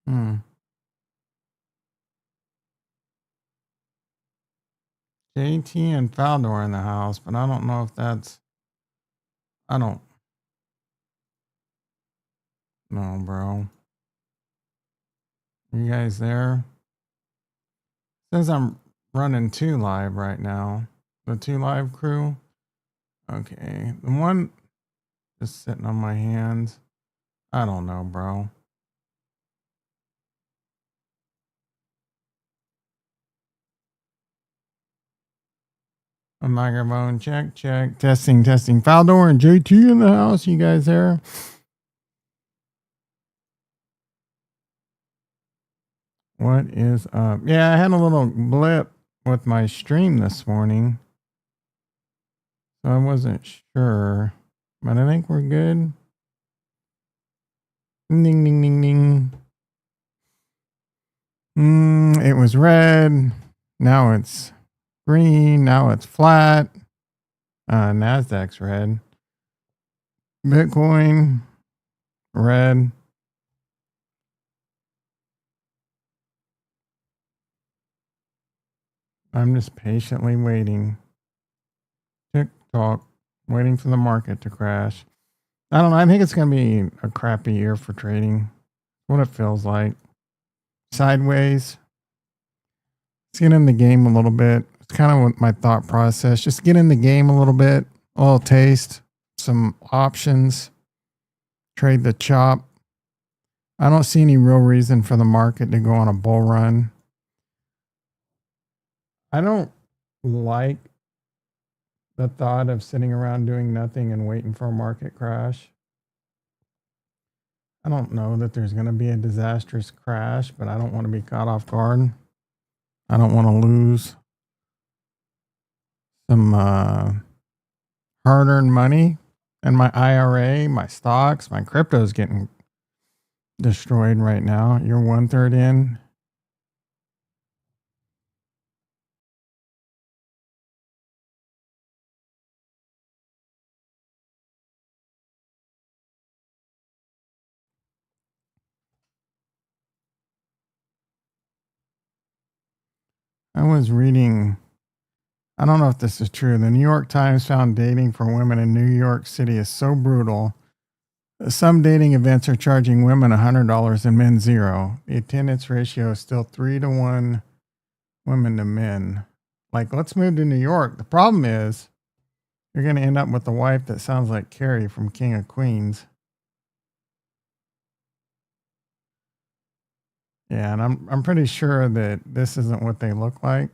Hmm. JT and Faldor in the house, but I don't know if that's. I don't know, bro. You guys there? Says I'm running two live right now. The two live crew. Okay. The one just sitting on my hands. I don't know, bro. A microphone check, check. Testing, testing. Faldor and JT in the house. You guys there? What is up? Yeah, I had a little blip with my stream this morning. So I wasn't sure. But I think we're good. Ding, ding, ding, ding. It was red. Now it's green. Now it's flat. Nasdaq's red. Bitcoin, red. I'm just patiently waiting. Tick tock. Waiting for the market to crash. I don't know. I think it's going to be a crappy year for trading. What it feels like. Sideways. Let's get in the game a little bit. It's kind of what my thought process. Just get in the game a little bit. A little taste. Some options. Trade the chop. I don't see any real reason for the market to go on a bull run. I don't like the thought of sitting around doing nothing and waiting for a market crash. I don't know that there's going to be a disastrous crash, but I don't want to be caught off guard. I don't want to lose some hard-earned money and my IRA, my stocks, my crypto is getting destroyed right now. You're 1/3 in. I was reading, I don't know if this is true. The New York Times found dating for women in New York City is so brutal. Some dating events are charging women $100 and men zero. The attendance ratio is still 3-to-1 women to men. Like, let's move to New York. The problem is you're going to end up with a wife that sounds like Carrie from King of Queens. Yeah, and I'm pretty sure that this isn't what they look like.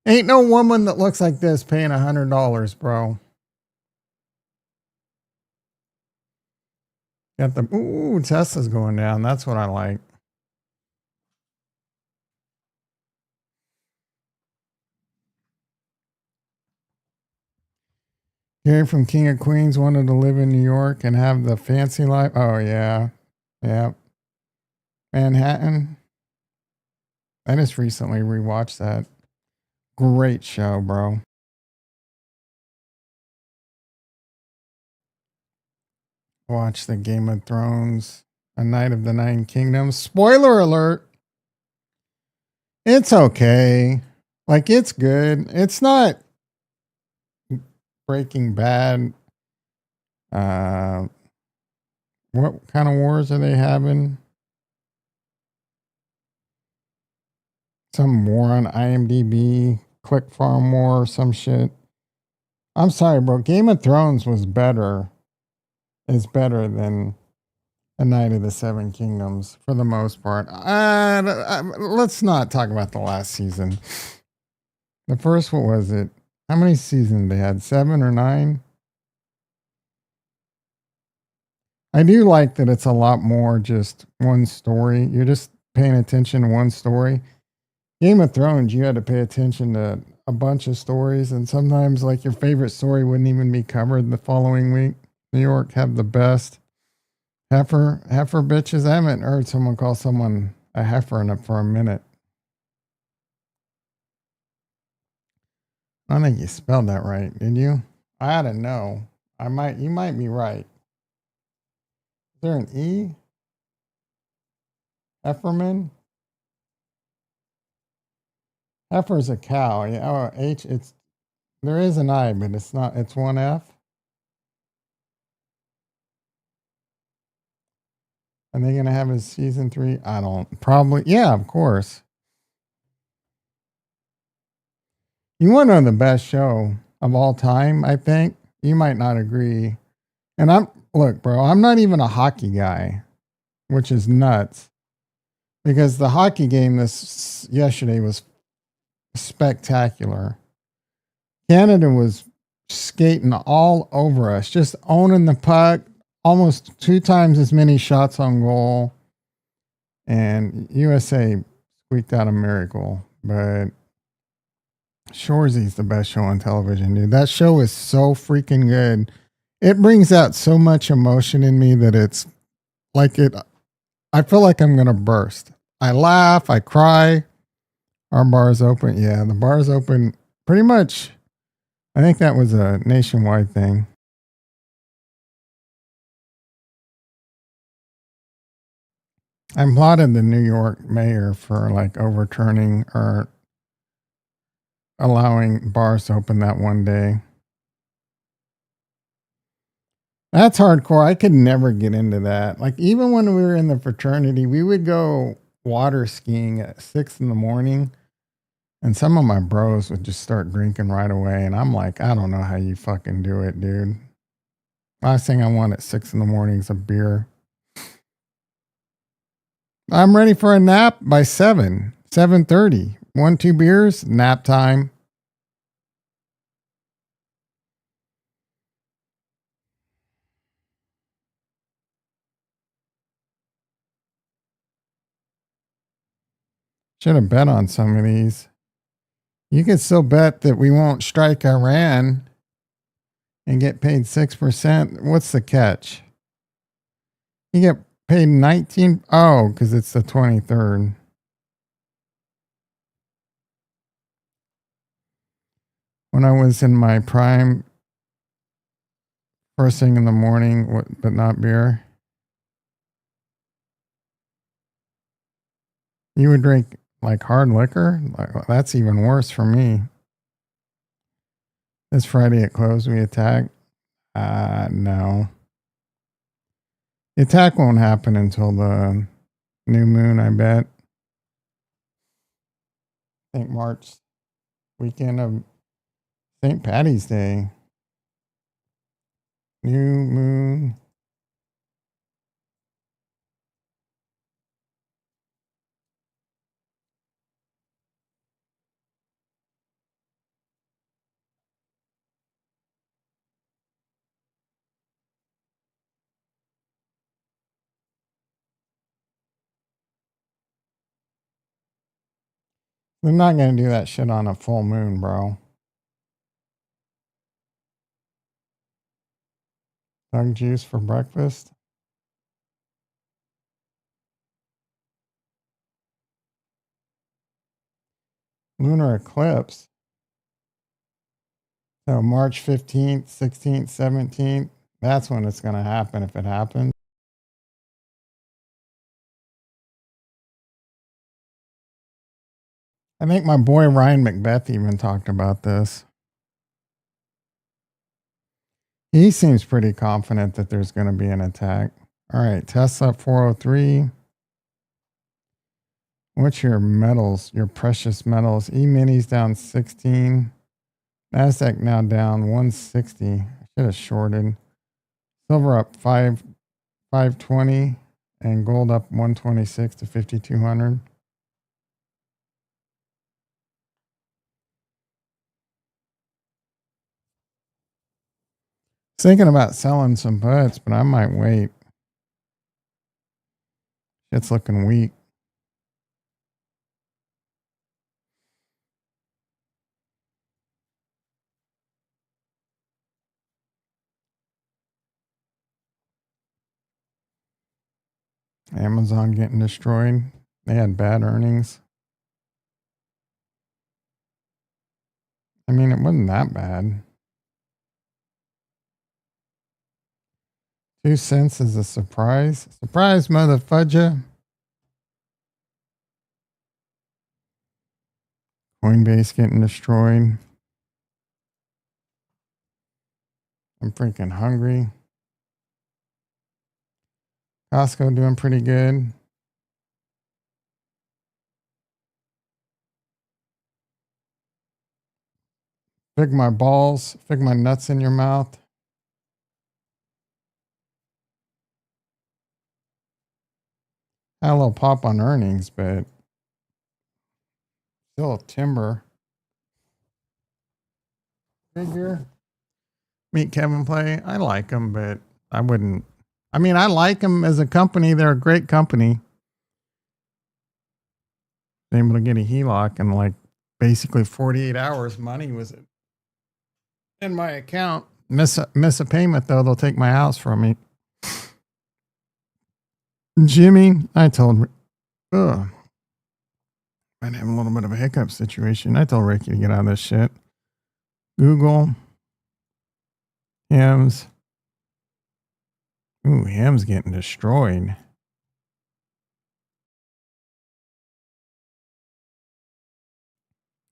Ain't no woman that looks like this paying $100, bro. Got the Tesla's going down. That's what I like. Gary from King of Queens wanted to live in New York and have the fancy life. Oh yeah, yeah. Manhattan. I just recently rewatched that. Great show, bro. Watch the Game of Thrones, A Night of the Nine Kingdoms. Spoiler alert. It's okay. Like, it's good. It's not Breaking Bad. Uh, what kind of wars are they having? Some war on IMDb, Click Farm War, or some shit. I'm sorry, bro. Game of Thrones was better. Is better than A Night of the Seven Kingdoms for the most part. Let's not talk about the last season. The first, what was it? How many seasons they had? 7 or 9? I do like that it's a lot more just one story. You're just paying attention to one story. Game of Thrones, you had to pay attention to a bunch of stories, and sometimes like your favorite story wouldn't even be covered the following week. New York have the best heifer bitches. I haven't heard someone call someone a heifer for a minute. I don't think you spelled that right, did you? I don't know. You might be right. Is there an E? Efferman. Heifer is a cow. Yeah. Oh, H. It's there is an I, but it's not. It's one F. Are they gonna have a season 3? I don't. Probably. Yeah, of course. You want to know the best show of all time? I think you might not agree. And look, bro. I'm not even a hockey guy, which is nuts because the hockey game this yesterday was spectacular. Canada was skating all over us, just owning the puck, almost 2 times as many shots on goal. And USA squeaked out a miracle. But Shoresy's the best show on television, dude. That show is so freaking good. It brings out so much emotion in me that it's like it. I feel like I'm going to burst. I laugh, I cry. Our bar's open. Yeah, the bar's open pretty much. I think that was a nationwide thing. I applauded the New York mayor for like overturning or allowing bars to open that one day. That's hardcore. I could never get into that. Like even when we were in the fraternity, we would go water skiing at 6 in the morning. And some of my bros would just start drinking right away. And I'm like, I don't know how you fucking do it, dude. Last thing I want at 6 in the morning is a beer. I'm ready for a nap by 7:30. 1, 2 beers, nap time. Should have bet on some of these. You can still bet that we won't strike Iran and get paid 6%. What's the catch? You get paid 19. Oh, because it's the 23rd. When I was in my prime, first thing in the morning, but not beer. You would drink like hard liquor? That's even worse for me. This Friday at close, we attack. No. The attack won't happen until the new moon, I bet. I think March weekend of St. Patty's Day. New moon. They're not going to do that shit on a full moon, bro. Dog juice for breakfast. Lunar eclipse. So March 15th, 16th, 17th. That's when it's going to happen if it happens. I think my boy Ryan Macbeth even talked about this. He seems pretty confident that there's going to be an attack. All right, Tesla 403. What's your metals, your precious metals? E-minis down 16. NASDAQ now down 160. I should have shorted. Silver up 520 and gold up 126 to 5,200. Thinking about selling some puts, but I might wait. It's looking weak. Amazon getting destroyed. They had bad earnings. I mean, it wasn't that bad. 2 cents is a surprise. Surprise, mother fudger. Coinbase getting destroyed. I'm freaking hungry. Costco doing pretty good. Fig my balls, fig my nuts in your mouth. Had a little pop on earnings, but still a timber. Figure. Meet Kevin play. I like them, but I wouldn't. I mean, I like them as a company. They're a great company. Able to get a HELOC in like basically 48 hours. Money was in my account. Miss a payment though, they'll take my house from me. Jimmy, I told, ugh, might have a little bit of a hiccup situation. I told Ricky to get out of this shit. Google, Hims. Ooh, Hims getting destroyed.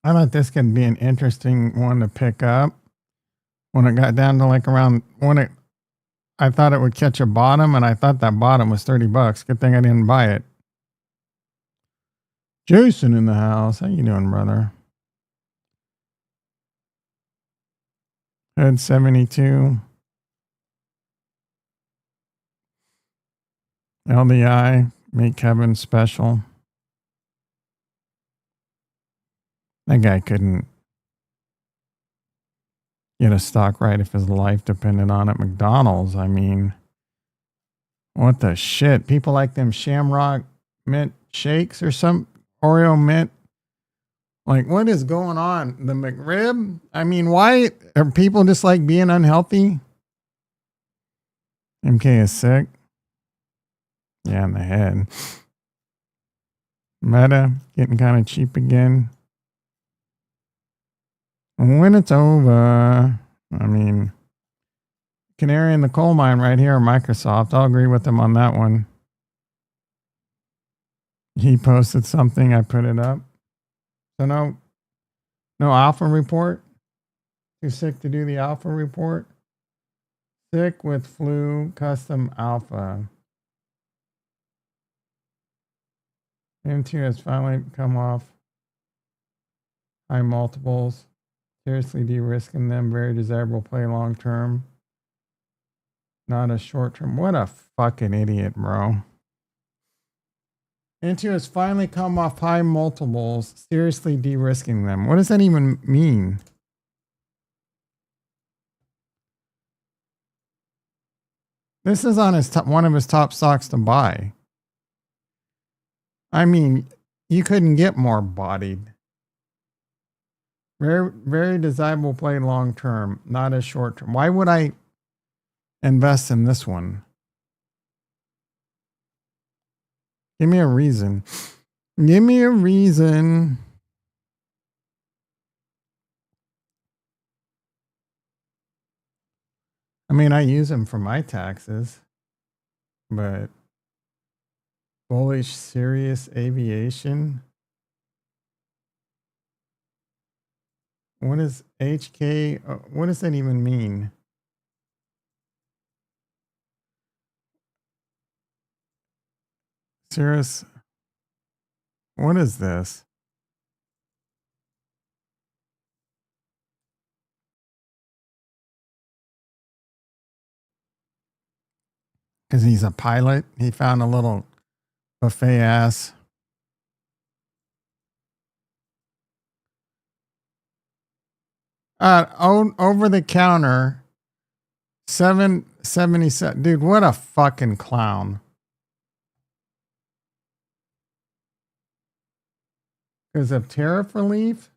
I thought this could be an interesting one to pick up. When it got down to like around I thought it would catch a bottom, and I thought that bottom was $30. Good thing I didn't buy it. Jason in the house. How you doing, brother? Head 72. LDI. Make Kevin special. That guy couldn't get a stock right if his life depended on it. McDonald's, I mean, what the shit? People like them Shamrock mint shakes or some Oreo mint. Like, what is going on? The McRib? I mean, why are people just like being unhealthy? MK is sick. Yeah, in the head. Meta getting kind of cheap again. When it's over, I mean, canary in the coal mine right here, Microsoft. I'll agree with him on that one. He posted something, I put it up. So no alpha report. Too sick to do the alpha report. Sick with flu, custom alpha. M2 has finally come off high multiples. Seriously de-risking them. Very desirable play long term. Not a short term. What a fucking idiot, bro. M2 has finally come off high multiples. Seriously de-risking them. What does that even mean? This is on his one of his top stocks to buy. I mean, you couldn't get more bodied. Very, very desirable play long term, not as short term. Why would I invest in this one? Give me a reason. Give me a reason. I mean, I use them for my taxes, but bullish Sirius Aviation. What is HK? What does that even mean? Sirius. What is this? Because he's a pilot. He found a little buffet ass. Over the counter, 777. Dude, what a fucking clown. Because of tariff relief?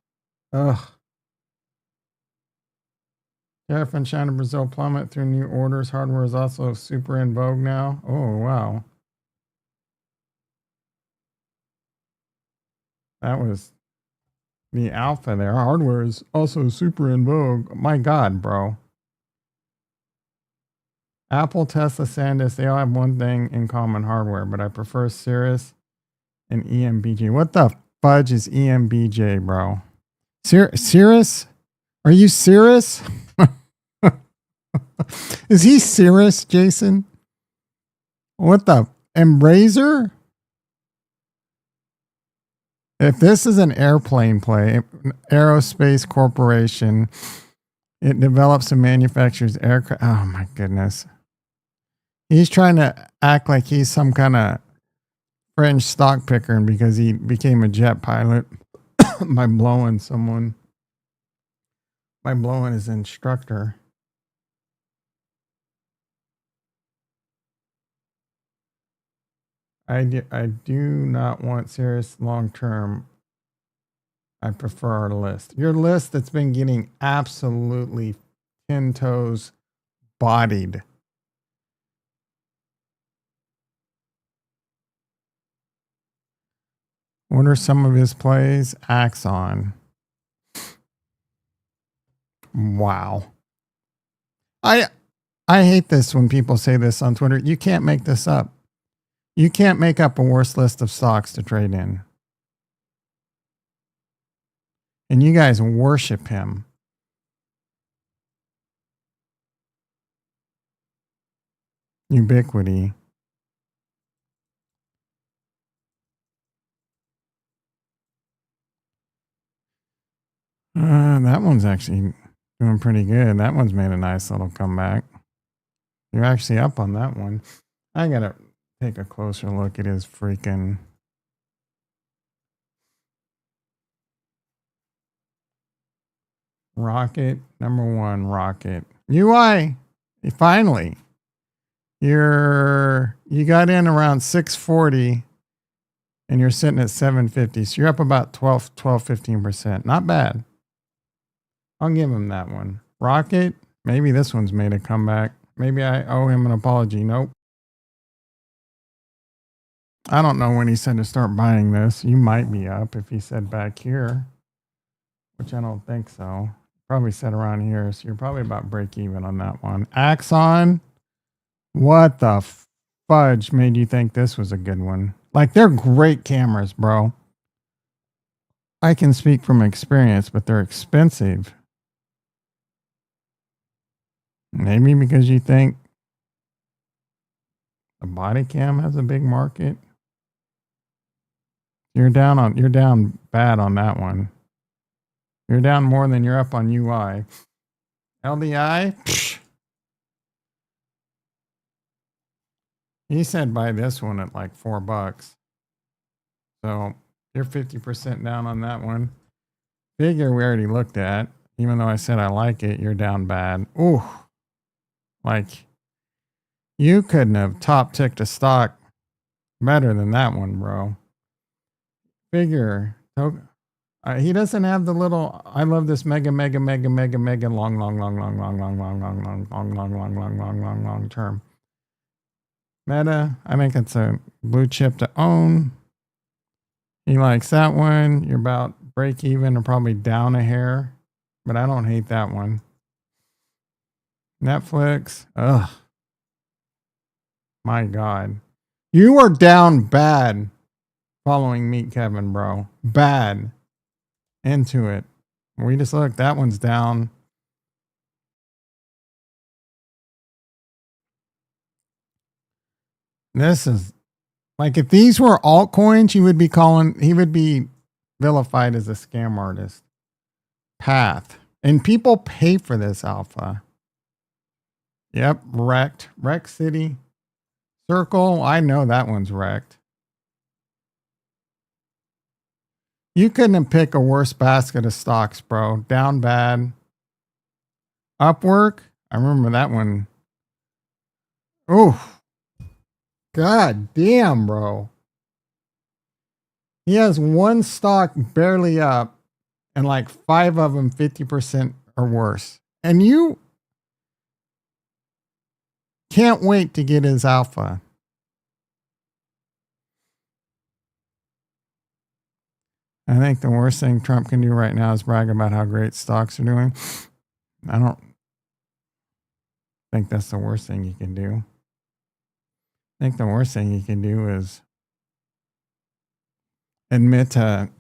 Ugh. Tariff in China, Brazil plummet through new orders. Hardware is also super in vogue now. Oh, wow. That was the alpha there. Hardware is also super in vogue. My God, bro. Apple, Tesla, SanDisk, they all have one thing in common, hardware, but I prefer Cirrus and EMBJ. What the fudge is EMBJ, bro? Cirrus? Are you serious? Is he serious, Jason? What the Embracer? If this is an airplane play, aerospace corporation, it develops and manufactures aircraft. Oh my goodness. He's trying to act like he's some kind of French stock picker because he became a jet pilot by blowing someone, by blowing his instructor. I do not want serious long term. I prefer our list. Your list that's been getting absolutely 10 toes bodied. What are some of his plays? Axon. Wow. I hate this when people say this on Twitter. You can't make this up. You can't make up a worse list of stocks to trade in. And you guys worship him. Ubiquity. That one's actually doing pretty good. That one's made a nice little comeback. You're actually up on that one. I gotta take a closer look at his freaking Rocket. Number one, Rocket. UI. Finally. You got in around 640 and you're sitting at 750. So you're up about 15%. Not bad. I'll give him that one. Rocket. Maybe this one's made a comeback. Maybe I owe him an apology. Nope. I don't know when he said to start buying this. You might be up if he said back here, which I don't think so. Probably said around here. So you're probably about break even on that one. Axon. What the fudge made you think this was a good one? Like, they're great cameras, bro. I can speak from experience, but they're expensive. Maybe because you think the body cam has a big market. You're down bad on that one. You're down more than you're up on UI. LDI? Psh. He said buy this one at like $4. So you're 50% down on that one. Figure we already looked at. Even though I said I like it, you're down bad. Ooh. Like, you couldn't have top ticked a stock better than that one, bro. Figure. He doesn't have the little, I love this mega long term. Meta, I think it's a blue chip to own. He likes that one. You're about break even or probably down a hair, but I don't hate that one. Netflix, ugh. My God. You are down bad following Meet Kevin, bro. Bad. Into it. We just look, that one's down. This is like, if these were altcoins, he would be vilified as a scam artist. Path. And people pay for this alpha. Yep, wrecked. Wreck City. Circle, I know that one's wrecked. You couldn't pick a worse basket of stocks, bro. Down bad. Upwork, I remember that one. Oh, God damn, bro. He has one stock barely up and like 5 of them 50% or worse. And you can't wait to get his alpha. I think the worst thing Trump can do right now is brag about how great stocks are doing. I don't think that's the worst thing he can do. I think the worst thing he can do is admit to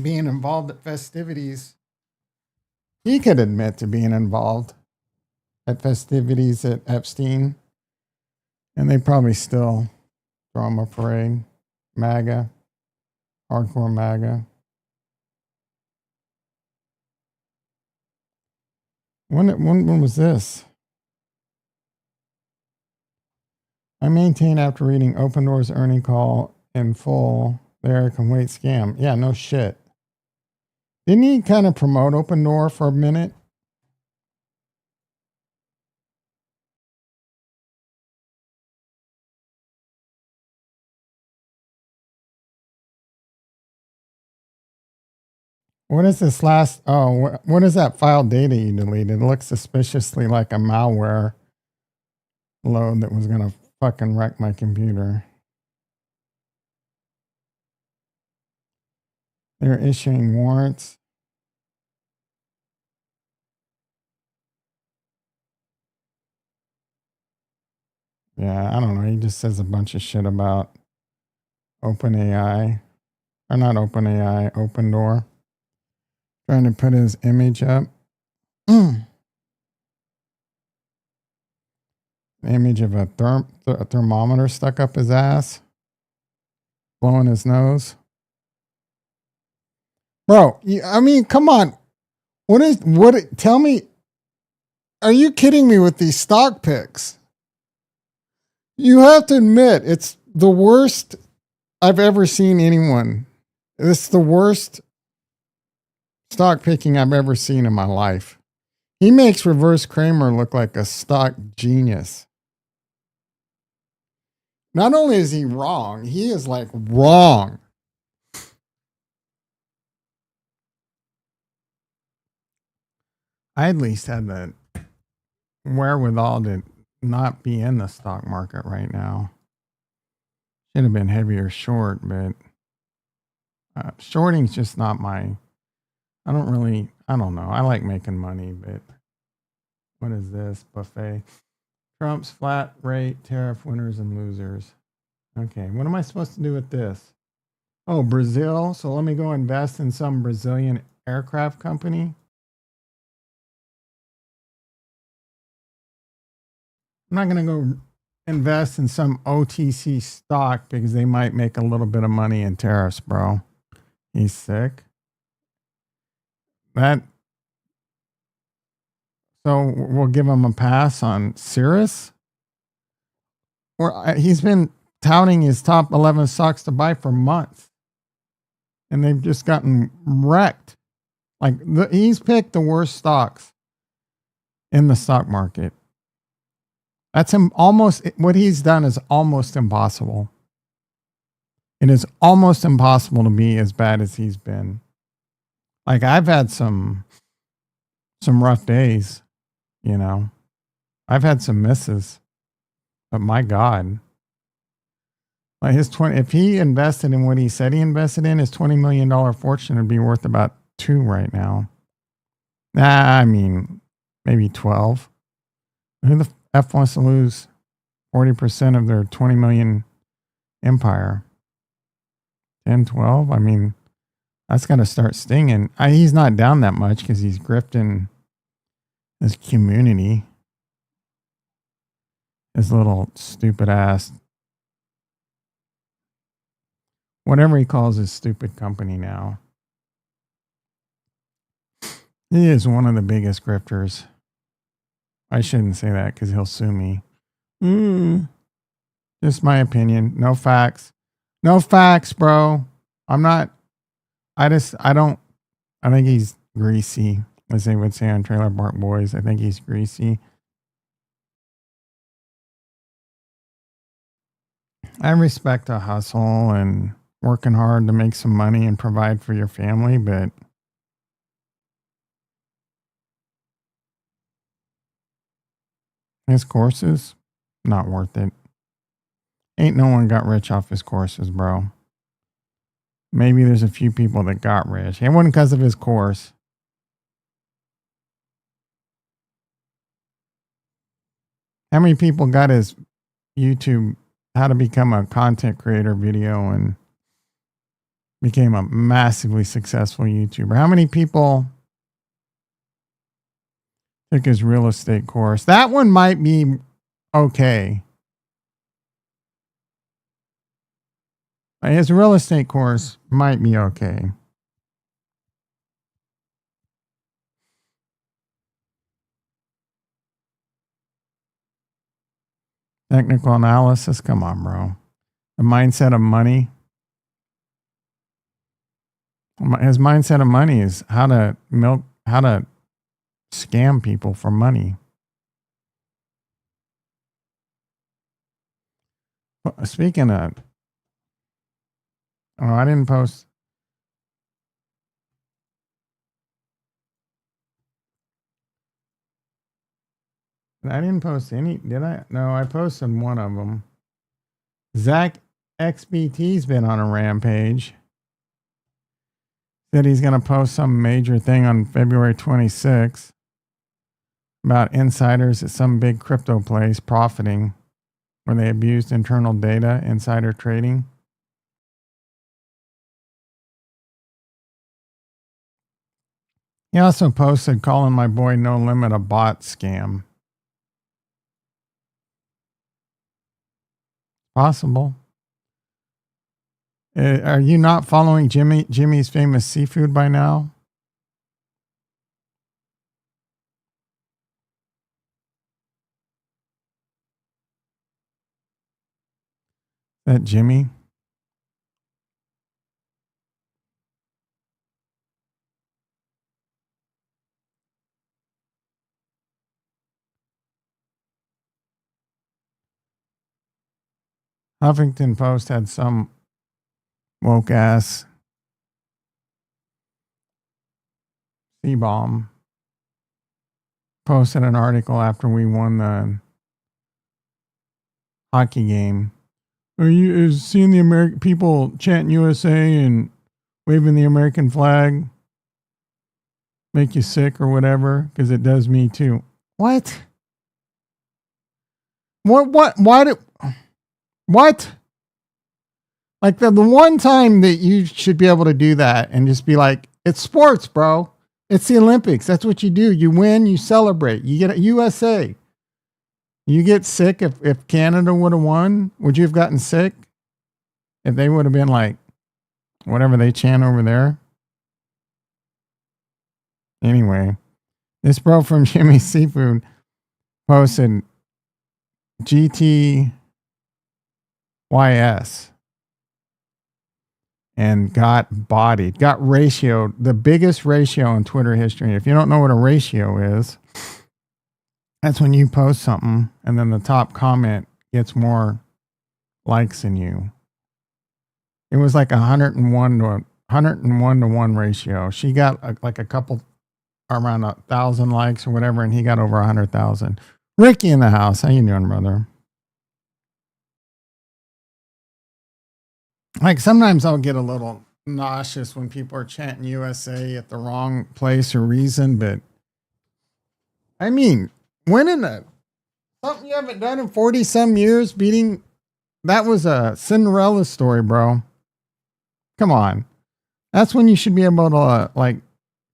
being involved at festivities. He could admit to being involved at festivities at Epstein, and they probably still throw him a parade. MAGA, hardcore MAGA. When was this? I maintain after reading Open Doors earning call in full, the Eric and Wait scam. Yeah, no shit. Didn't he kind of promote Open Door for a minute? What is this last? Oh, what is that file data you deleted? It looks suspiciously like a malware load that was going to fucking wreck my computer. They're issuing warrants. Yeah, I don't know. He just says a bunch of shit about OpenAI. Or not OpenAI, Open Door. Trying to put his image up. Image of a thermometer stuck up his ass. Blowing his nose. Bro, I mean, come on. Tell me, are you kidding me with these stock picks? You have to admit, it's the worst I've ever seen anyone. It's the worst stock picking I've ever seen in my life. He makes Reverse Kramer look like a stock genius. Not only is he wrong, he is like wrong. I at least had the wherewithal to not be in the stock market right now. Should have been heavier short, but shorting's just not my. I don't know. I like making money, but what is this buffet? Trump's flat rate tariff winners and losers. Okay, what am I supposed to do with this? Oh, Brazil. So let me go invest in some Brazilian aircraft company. I'm not going to go invest in some OTC stock because they might make a little bit of money in tariffs, bro. He's sick. So we'll give him a pass on Cirrus. Or he's been touting his top 11 stocks to buy for months, and they've just gotten wrecked. Like he's picked the worst stocks in the stock market. That's him. Almost what he's done is almost impossible. It is almost impossible to be as bad as he's been. Like I've had some rough days, you know. I've had some misses, but my God, like if he invested in what he said he invested in, his $20 million fortune would be worth about 2 right now. I mean, maybe 12. Who the F wants to lose 40% of their 20 million empire? 10, 12? I mean, that's got to start stinging. He's not down that much because he's grifting his community. His little stupid ass. Whatever he calls his stupid company now. He is one of the biggest grifters. I shouldn't say that because he'll sue me. Just my opinion. No facts. No facts, bro. I think he's greasy, as they would say on Trailer Park Boys. I think he's greasy. I respect a hustle and working hard to make some money and provide for your family, but his courses, not worth it. Ain't no one got rich off his courses, bro. Maybe there's a few people that got rich. It wasn't because of his course. How many people got his YouTube how to become a content creator video and Became a massively successful YouTuber. How many people took his real estate course? That one might be okay. His real estate course might be okay. Technical analysis, come on, bro. The mindset of money. His mindset of money is how to scam people for money. Speaking of, I didn't post. I didn't post any, did I? No, I posted one of them. Zach XBT's been on a rampage. Said he's going to post some major thing on February 26th about insiders at some big crypto place profiting where they abused internal data, insider trading. He also posted calling my boy No Limit a bot scam. Possible. Are you not following Jimmy's famous seafood by now? That Jimmy? Huffington Post had some woke ass C-bomb posted an article after we won the hockey game. Are you seeing the American people chanting USA and waving the American flag make you sick or whatever? Because it does me too. What? What? What? Like the one time that you should be able to do that and just be like, it's sports, bro. It's the Olympics. That's what you do. You win, you celebrate. You get a USA. You get sick if Canada would have won. Would you have gotten sick? If they would have been like, whatever they chant over there. Anyway, this bro from Jimmy's Seafood posted GTYS and got bodied, got ratioed, the biggest ratio in Twitter history. If you don't know what a ratio is, that's when you post something and then the top comment gets more likes than you. It was like 101 to 1 ratio. She got like a couple, around 1,000 likes or whatever, and he got over 100,000. Ricky in the house. How you doing, brother? Like sometimes I'll get a little nauseous when people are chanting USA at the wrong place or reason, but I mean, winning something you haven't done in 40 some years, beating, that was a Cinderella story, bro. Come on. That's when you should be able to like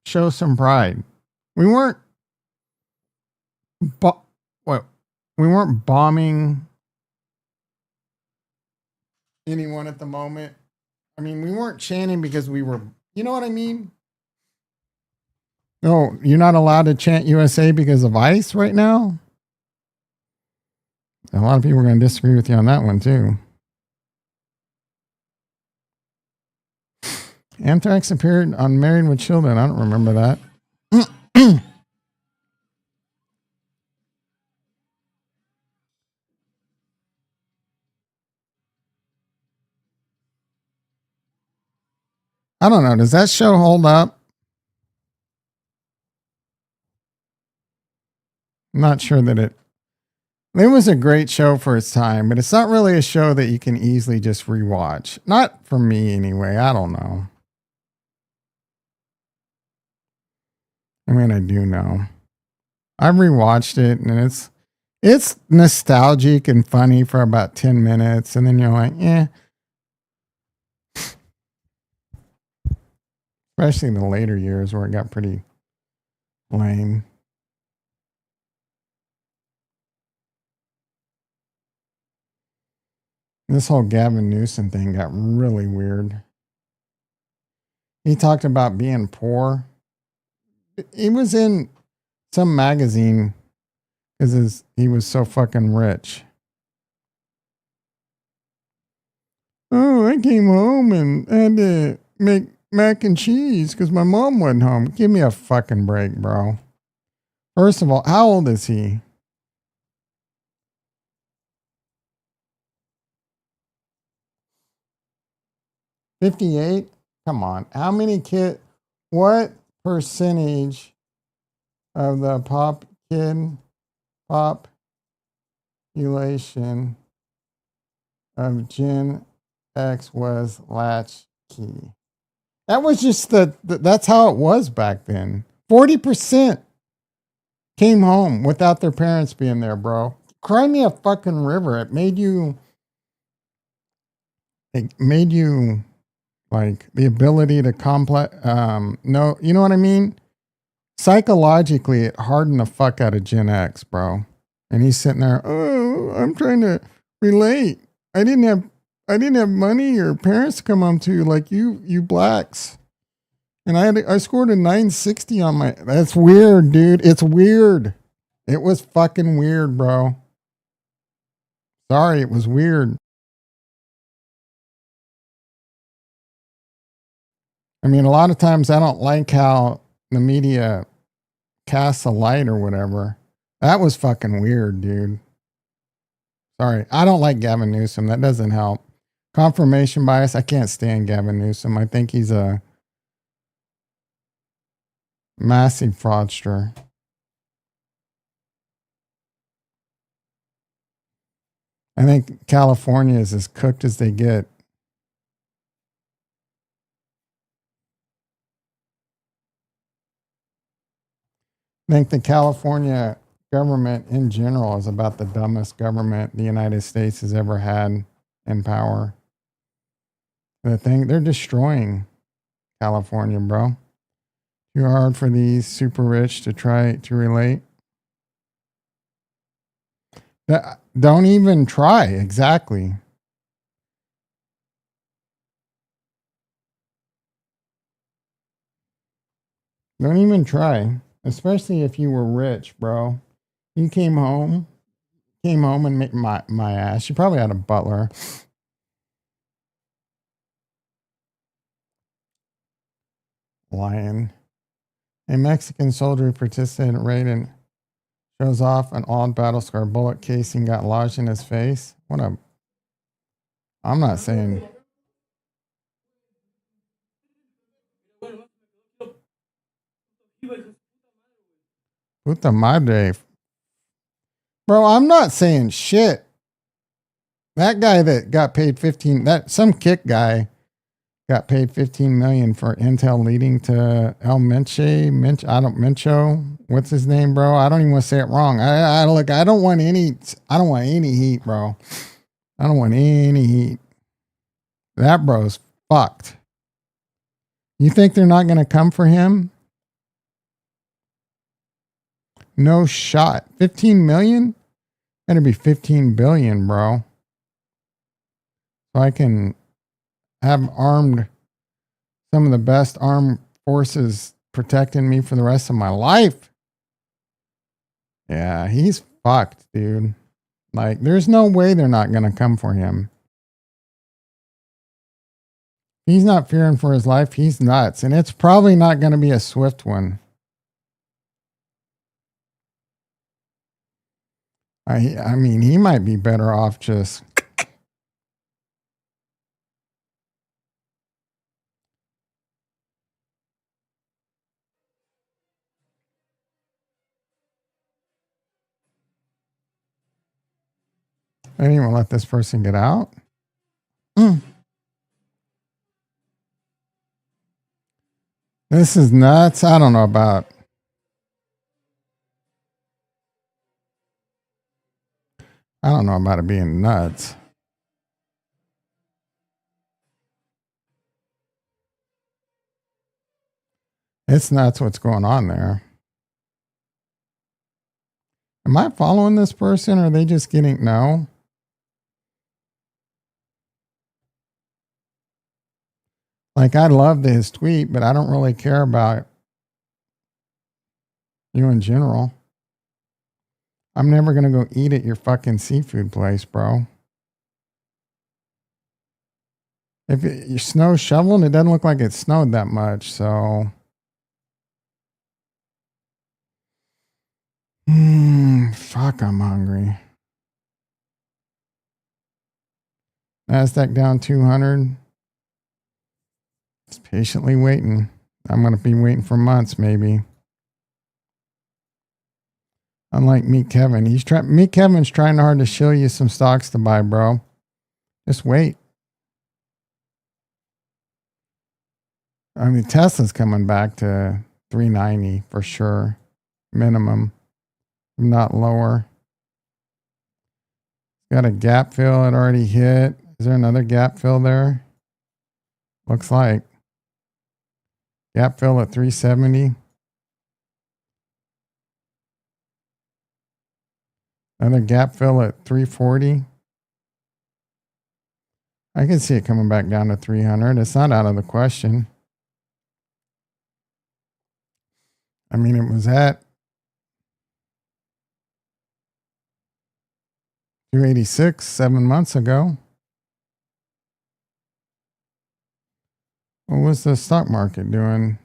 show some pride. We weren't bombing anyone at the moment. I mean, we weren't chanting because we were, you know what I mean? No, you're not allowed to chant USA because of ICE right now? A lot of people are going to disagree with you on that one, too. Anthrax appeared on Married with Children. I don't remember that. I don't know. Does that show hold up? I'm not sure that it was a great show for its time, but it's not really a show that you can easily just rewatch. Not for me anyway. I don't know. I mean, I do know. I've rewatched it and it's nostalgic and funny for about 10 minutes and then you're like, eh. especially in the later years where it got pretty lame. This whole Gavin Newsom thing got really weird. He talked about being poor. He was in some magazine because he was so fucking rich. Oh, I came home and had to make mac and cheese because my mom wasn't home. Give me a fucking break, bro. First of all, how old is he? 58? Come on. How many kids? What percentage of the population of Gen X was latchkey? That was just that's how it was back then. 40% came home without their parents being there, bro. Cry me a fucking river. It made you like the ability to complex no, you know what I mean? Psychologically it hardened the fuck out of Gen X, bro. And he's sitting there, oh, I'm trying to relate. I didn't have money or parents to come home to like you blacks. And I scored a 960 on my. That's weird, dude. It's weird. It was fucking weird, bro. Sorry, it was weird. I mean, a lot of times I don't like how the media casts a light or whatever. That was fucking weird, dude. Sorry. I don't like Gavin Newsom. That doesn't help. Confirmation bias. I can't stand Gavin Newsom. I think he's a massive fraudster. I think California is as cooked as they get. I think the California government in general is about the dumbest government the United States has ever had in power. They're destroying California, bro. Too hard for these super rich to try to relate. Don't even try. Exactly. Don't even try. Especially if you were rich, bro. You came home and made my ass. You probably had a butler. Lion. A Mexican soldier who participated in a raid and shows off an old battle scar bullet casing got lodged in his face. I'm not saying. Puta madre. Bro, I'm not saying shit. That guy that got paid 15, some kick guy got paid 15 million for intel leading to El Mencho. What's his name, bro? I don't even want to say it wrong. I don't want any heat, bro. I don't want any heat. That bro's fucked. You think they're not going to come for him? No shot. 15 million? Better be 15 billion, bro. So I can have some of the best armed forces protecting me for the rest of my life. Yeah, he's fucked, dude. Like, there's no way they're not going to come for him. He's not fearing for his life. He's nuts. And it's probably not going to be a swift one. I mean, he might be better off just. I didn't even let this person get out. This is nuts. I don't know about. I don't know about it being nuts. It's nuts what's going on there. Am I following this person or are they just getting no? Like I loved his tweet, but I don't really care about you in general. I'm never gonna go eat at your fucking seafood place, bro. If you're snow shoveling, it doesn't look like it snowed that much, so. Fuck, I'm hungry. NASDAQ down 200. It's patiently waiting. I'm going to be waiting for months, maybe. Unlike Meet Kevin. Meet Kevin's trying hard to show you some stocks to buy, bro. Just wait. I mean, Tesla's coming back to 390 for sure. Minimum. Not lower. Got a gap fill it already hit. Is there another gap fill there? Looks like. Gap fill at 370. Another gap fill at 340. I can see it coming back down to 300. It's not out of the question. I mean, it was at 286 7 months ago. What was the stock market doing?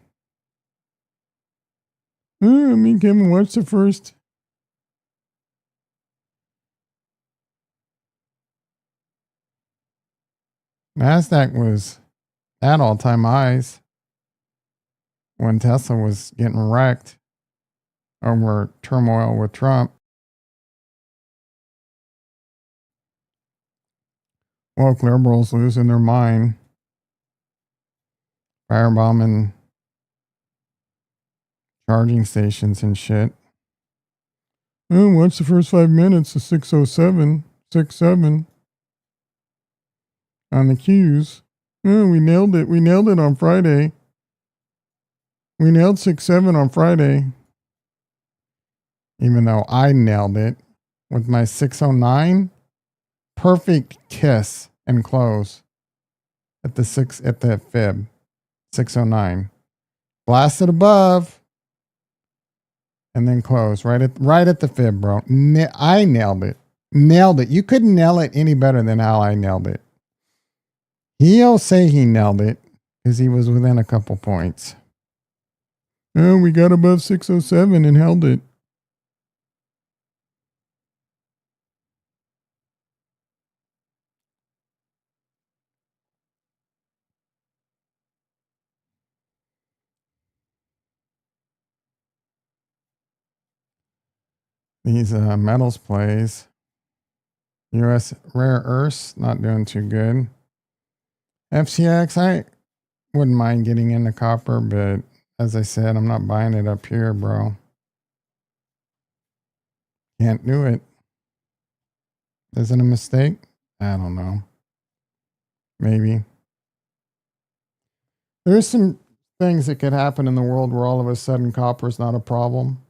Me, Kevin, what's the first? NASDAQ was at all-time highs when Tesla was getting wrecked over turmoil with Trump. Woke liberals losing their mind. Firebombing charging stations and shit. What's the first 5 minutes of 607, 67 on the Qs? We nailed it. We nailed it on Friday. We nailed 6-7 on Friday. Even though I nailed it with my 609. Perfect kiss and close at the fib. 609. Blasted above. And then close right at the fib, bro. I nailed it. Nailed it. You couldn't nail it any better than how I nailed it. He'll say he nailed it because he was within a couple points. Oh, we got above 607 and held it. These metals plays. US rare earths not doing too good. FCX, I wouldn't mind getting into copper, but as I said, I'm not buying it up here, bro. Can't do it. Is it a mistake? I don't know. Maybe. There's some things that could happen in the world where all of a sudden copper's not a problem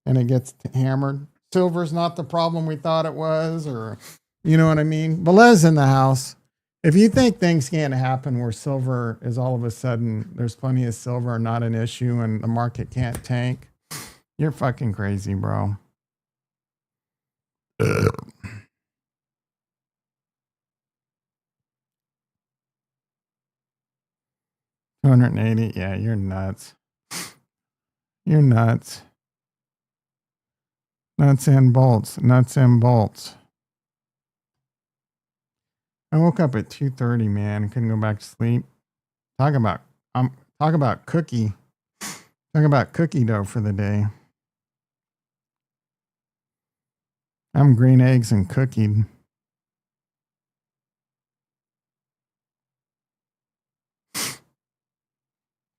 and it gets hammered. Silver's not the problem we thought it was, or you know what I mean? Velez in the house. If you think things can't happen where silver is all of a sudden, there's plenty of silver, not an issue, and the market can't tank, you're fucking crazy, bro. 280. Yeah, you're nuts. You're nuts. Nuts and bolts. Nuts and bolts. I woke up at 2:30, man. Couldn't go back to sleep. Talk about cookie. Talk about cookie dough for the day. I'm green eggs and cookie.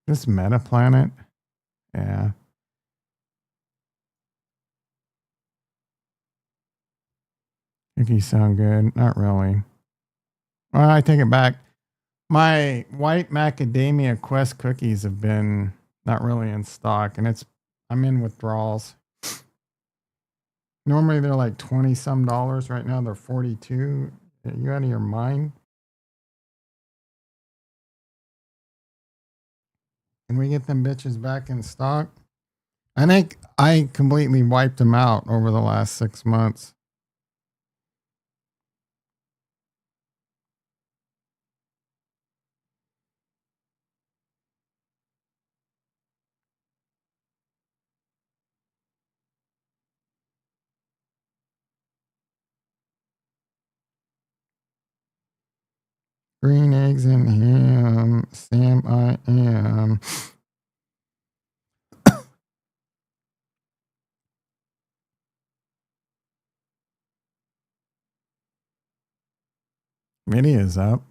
This meta planet? Yeah. Cookies sound good. Not really. Well, I take it back. My white macadamia Quest cookies have been not really in stock, and I'm in withdrawals. Normally they're like 20 some dollars. Right now they're 42. Are you out of your mind? Can we get them bitches back in stock? I think I completely wiped them out over the last 6 months. Green eggs and ham. Sam, I am. Video's up.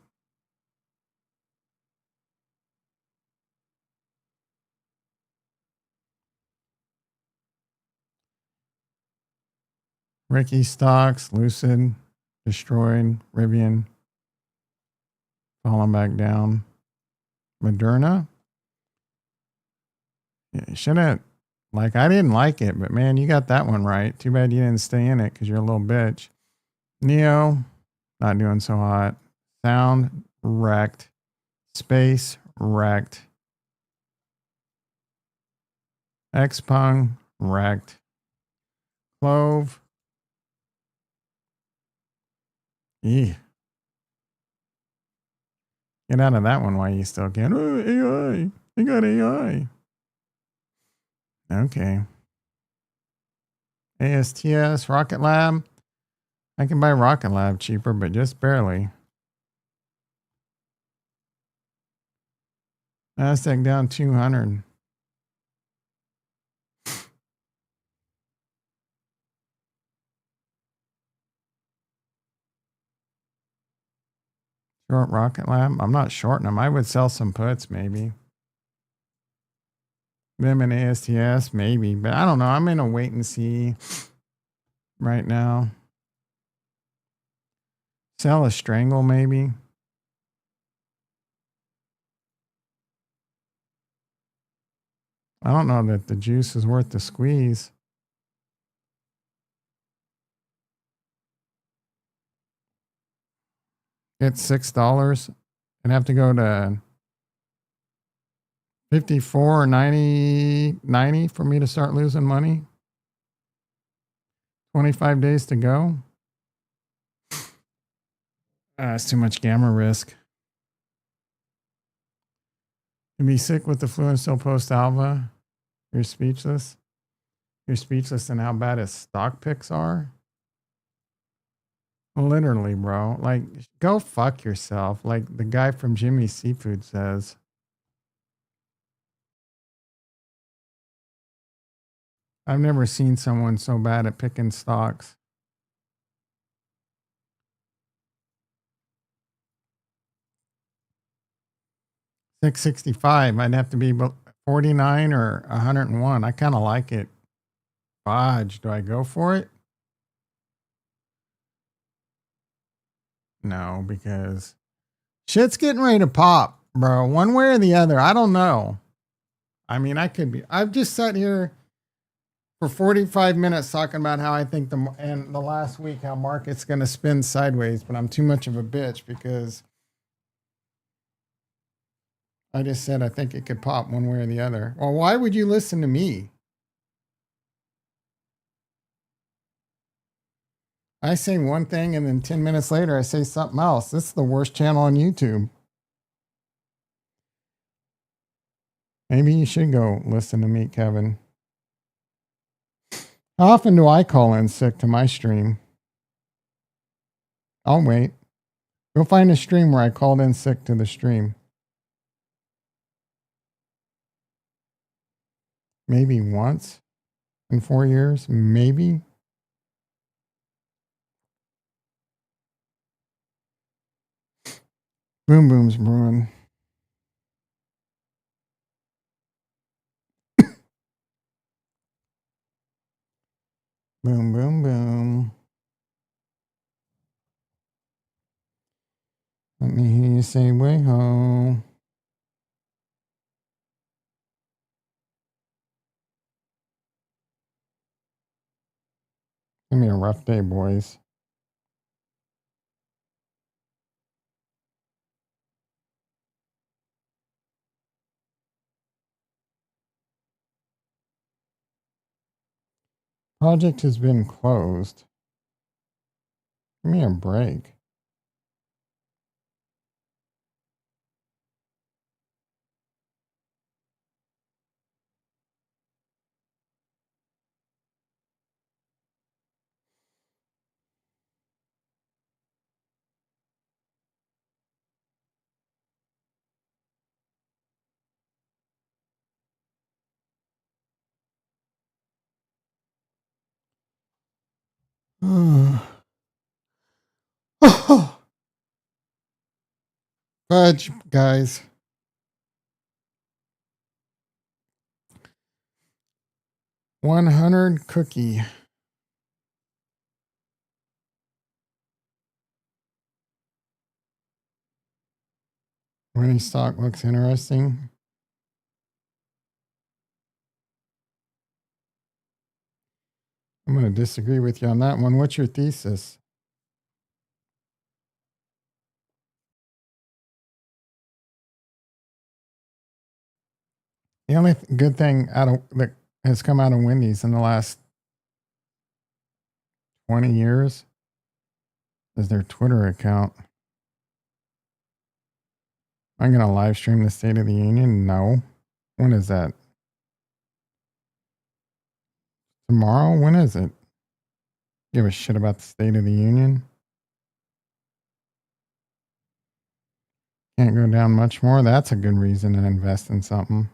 Ricky stocks, Lucid, destroyed, Rivian, falling back down. Moderna, yeah, shouldn't, like, I didn't like it, but man, you got that one right. Too bad you didn't stay in it because you're a little bitch. Neo, not doing so hot. Sound, wrecked. Space, wrecked. Xpeng, wrecked. Clove, yeah. Get out of that one while you still can. Oh, AI. I got AI. Okay. ASTS, Rocket Lab. I can buy Rocket Lab cheaper, but just barely. Nasdaq down 200. Short Rocket Lab. I'm not shorting them. I would sell some puts maybe. Them in ASTS maybe, but I don't know. I'm in a wait and see right now. Sell a strangle maybe. I don't know that the juice is worth the squeeze. It's $6 and have to go to 54 or 90 for me to start losing money. 25 days to go. It's too much gamma risk. You be sick with the flu and still post alpha. You're speechless. You're speechless in how bad his stock picks are. Literally, bro. Like, go fuck yourself. Like the guy from Jimmy's Seafood says. I've never seen someone so bad at picking stocks. $665. I'd have to be 49 or 101. I kind of like it. Fudge. Do I go for it? No, because shit's getting ready to pop, bro. One way or the other. I don't know. I mean, I could be. I've just sat here for 45 minutes talking about how I think the last week how market's going to spin sideways, but I'm too much of a bitch because I just said I think it could pop one way or the other. Well, why would you listen to me? I say one thing and then 10 minutes later I say something else. This is the worst channel on YouTube. Maybe you should go listen to me, Kevin. How often do I call in sick to my stream? I'll wait. Go find a stream where I called in sick to the stream. Maybe once in 4 years. Maybe. Boom boom's brewing. Boom boom boom. Let me hear you say way ho. gonna be a rough day, boys. Project has been closed. Give me a break. Fudge, guys. 100 cookie. Winning stock looks interesting. I'm going to disagree with you on that one. What's your thesis? The only good thing that has come out of Wendy's in the last 20 years is their Twitter account. I'm going to live stream the State of the Union? No. When is that? Tomorrow? When is it? Give a shit about the State of the Union? Can't go down much more. That's a good reason to invest in something.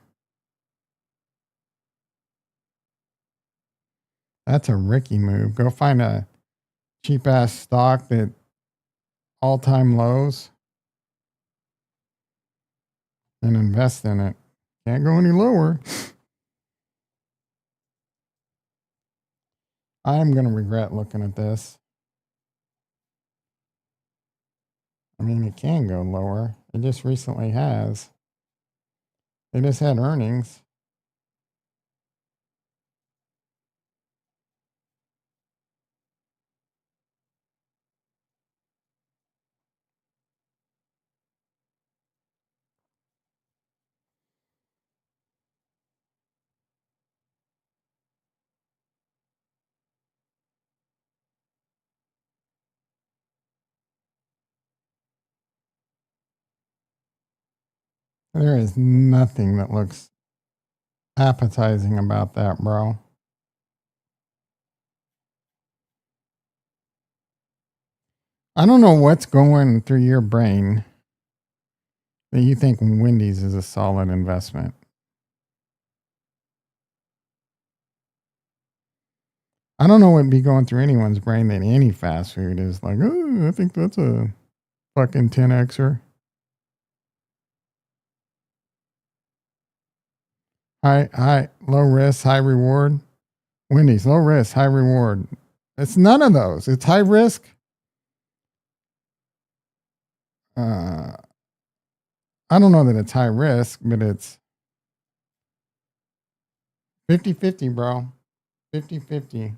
That's a Ricky move. Go find a cheap ass stock that all-time lows and invest in it. Can't go any lower. I'm going to regret looking at this. I mean, it can go lower. It just recently has. They just had earnings. There is nothing that looks appetizing about that, bro. I don't know what's going through your brain that you think Wendy's is a solid investment. I don't know what'd be going through anyone's brain that any fast food is like, oh, I think that's a fucking 10Xer. Low risk, high reward. Wendy's, low risk, high reward. It's none of those. It's high risk. I don't know that it's high risk, but it's 50-50, bro. 50-50.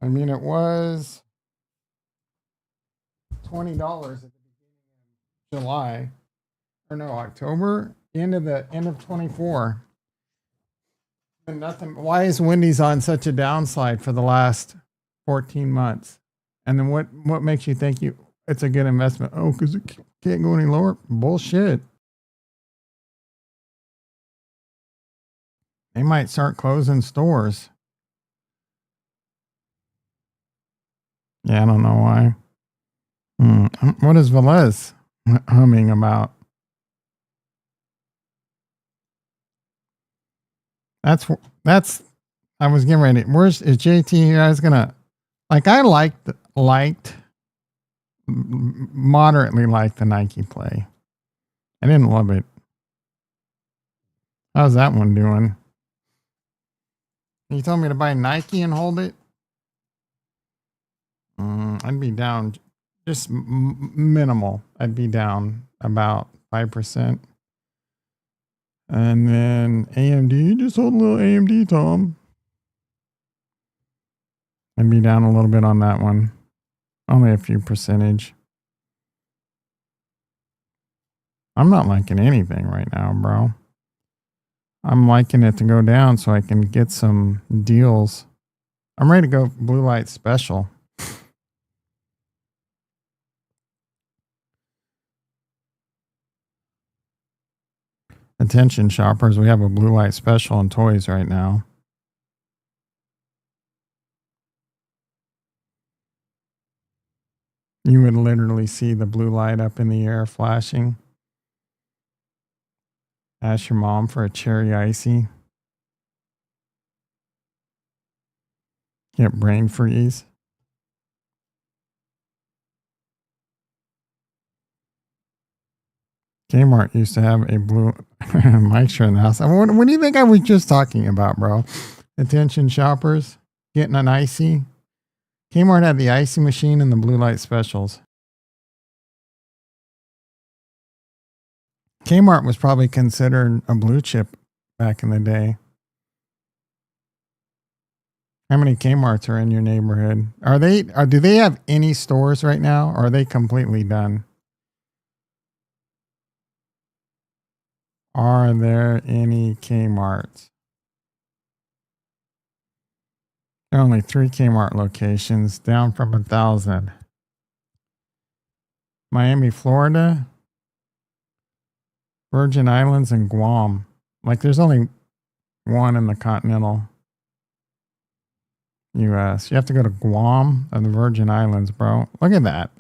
I mean, it was $20 at the beginning of July. Or no, October. End of 24. And nothing. Why is Wendy's on such a downslide for the last 14 months? And then what makes you think it's a good investment? Oh, because it can't go any lower? Bullshit. They might start closing stores. Yeah, I don't know why. What is Velez humming about? That's I was getting ready. Is JT? You guys gonna I liked moderately liked the Nike play. I didn't love it. How's that one doing? You told me to buy Nike and hold it. I'd be down just minimal. I'd be down about 5%. And then AMD, just hold a little AMD, Tom. I'd be down a little bit on that one. Only a few percentage. I'm not liking anything right now, bro. I'm liking it to go down so I can get some deals. I'm ready to go blue light special. Attention shoppers, we have a blue light special in toys right now. You would literally see the blue light up in the air flashing. Ask your mom for a cherry icy. Get brain freeze. Kmart used to have a blue Mike's in the house. What do you think I was just talking about, bro? Attention shoppers, getting an icy. Kmart had the icy machine and the blue light specials. Kmart was probably considered a blue chip back in the day. How many Kmarts are in your neighborhood? Do they have any stores right now, or are they completely done? Are there any Kmarts? There are only 3 Kmart locations, down from 1,000. Miami, Florida, Virgin Islands, and Guam. Like, there's only one in the continental U.S. You have to go to Guam and the Virgin Islands, bro. Look at that.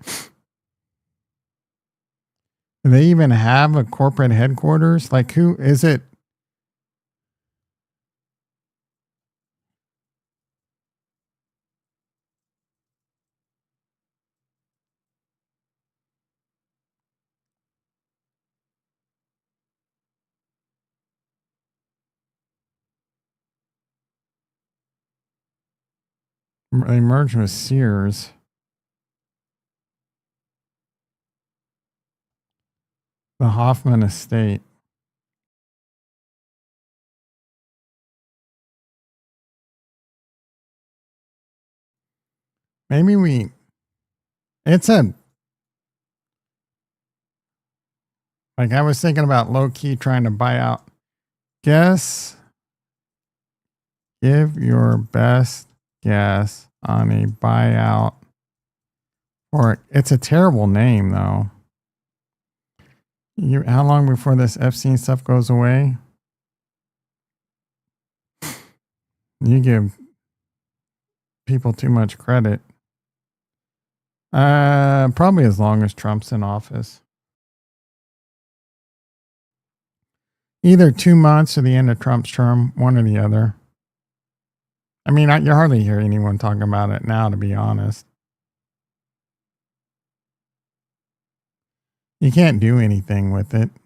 Do they even have a corporate headquarters? Like, who is it? They merged with Sears. The Hoffman Estate. Maybe it's a, like I was thinking about low key trying to buy out. Give your best guess on a buyout. Or it's a terrible name though. How long before this Epstein stuff goes away? You give people too much credit. Probably as long as Trump's in office. Either 2 months or the end of Trump's term, one or the other. I mean, you hardly hear anyone talking about it now, to be honest. You can't do anything with it. It's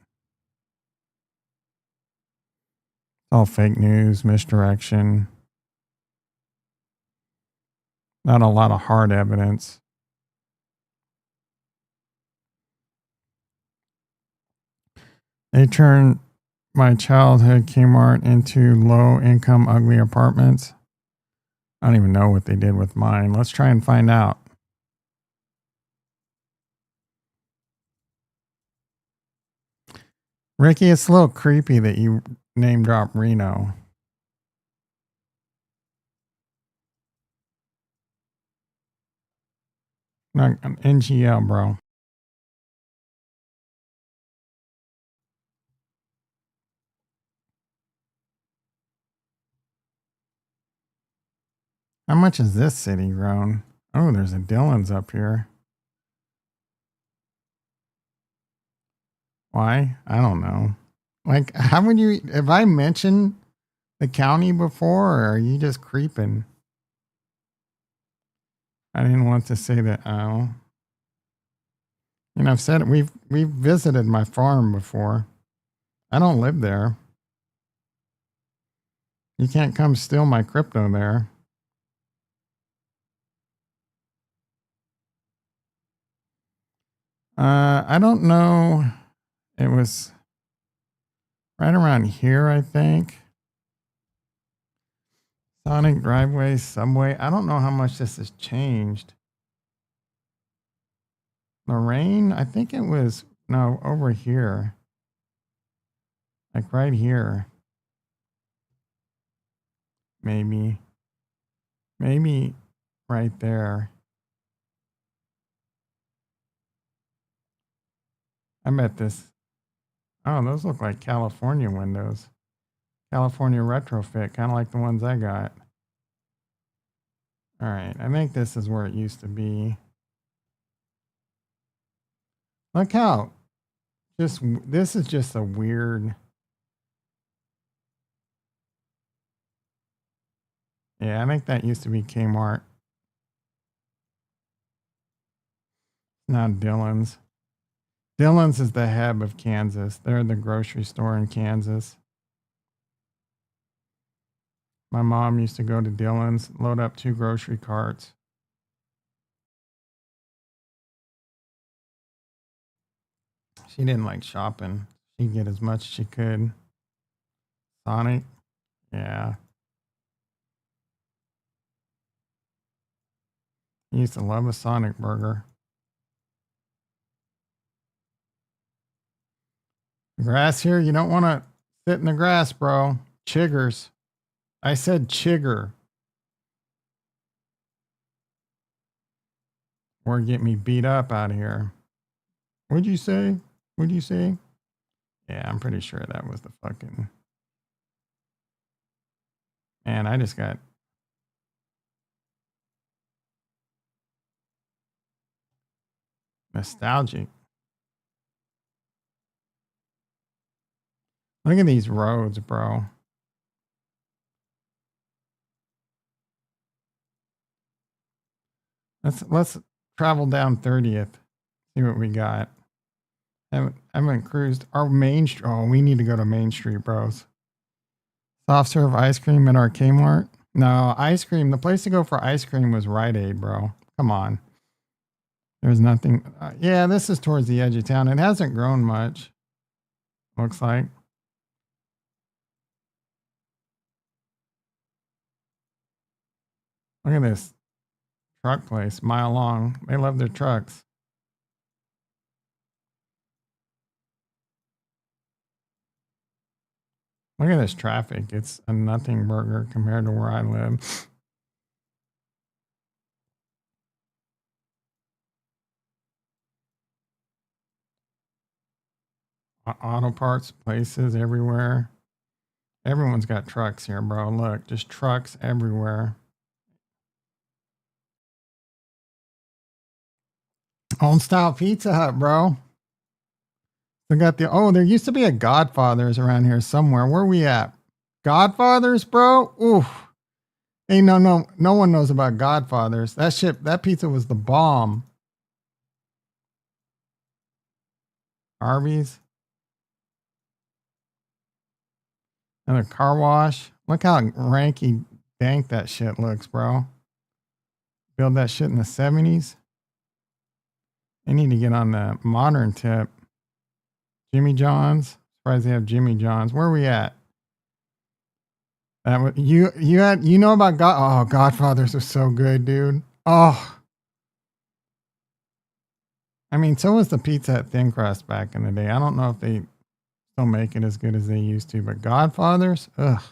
all fake news, misdirection. Not a lot of hard evidence. They turned my childhood Kmart into low income, ugly apartments. I don't even know what they did with mine. Let's try and find out. Ricky, it's a little creepy that you name drop Reno. Not NGL, bro. How much has this city grown? Oh, there's a Dillon's up here. Why? I don't know. Like, how would you, have I mentioned the county before, or are you just creeping? I didn't want to say that. Oh, I've said it. We've visited my farm before. I don't live there. You can't come steal my crypto there. I don't know. It was right around here, I think. Sonic driveway, subway. I don't know how much this has changed. Lorraine, I think it was, no, over here. Like right here. Maybe. Maybe right there. I bet this. Oh, those look like California windows. California retrofit, kind of like the ones I got. All right, I think this is where it used to be. Look how this is just a weird. Yeah, I think that used to be Kmart. Not Dillon's. Dillon's is the hub of Kansas. They're the grocery store in Kansas. My mom used to go to Dillon's, load up 2 grocery carts. She didn't like shopping. She'd get as much as she could. Sonic, yeah. I used to love a Sonic burger. Grass here, you don't want to sit in the grass, bro. Chiggers. I said chigger. Or get me beat up out of here. What'd you say? What'd you say? Yeah, I'm pretty sure that was the fucking. Man, I just got. Nostalgic. Look at these roads, bro. Let's travel down 30th. See what we got. I haven't cruised our main street. Oh, we need to go to Main Street, bros. Soft serve ice cream at our Kmart. No, ice cream. The place to go for ice cream was Rite Aid, bro. Come on. There's nothing. Yeah, this is towards the edge of town. It hasn't grown much. Looks like. Look at this truck place, mile long. They love their trucks. Look at this traffic. It's a nothing burger compared to where I live. Auto parts places everywhere. Everyone's got trucks here, bro. Look, just trucks everywhere. Old style Pizza Hut, bro. They got the there used to be a Godfather's around here somewhere. Where we at? Godfather's, bro? Oof. Hey, no one knows about Godfather's. That pizza was the bomb. Arby's. And a car wash. Look how ranky dank that shit looks, bro. Build that shit in the 70s. They need to get on the modern tip. Jimmy John's. Surprised they have Jimmy John's. Where are we at? You know about Godfathers was so good, dude. Oh, I mean, so was the pizza at Thin Crust back in the day. I don't know if they still make it as good as they used to, but Godfathers, ugh.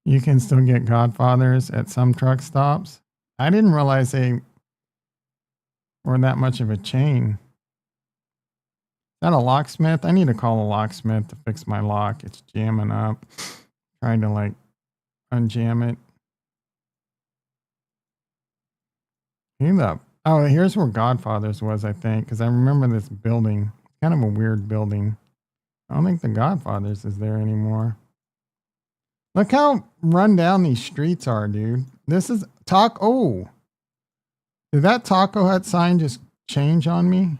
You can still get Godfathers at some truck stops. I didn't realize they were that much of a chain. Is that a locksmith? I need to call a locksmith to fix my lock. It's jamming up. Trying to like unjam it. Here's where Godfathers was, I think, because I remember this building. Kind of a weird building. I don't think the Godfathers is there anymore. Look how run down these streets are, dude. This is did that Taco Hut sign just change on me?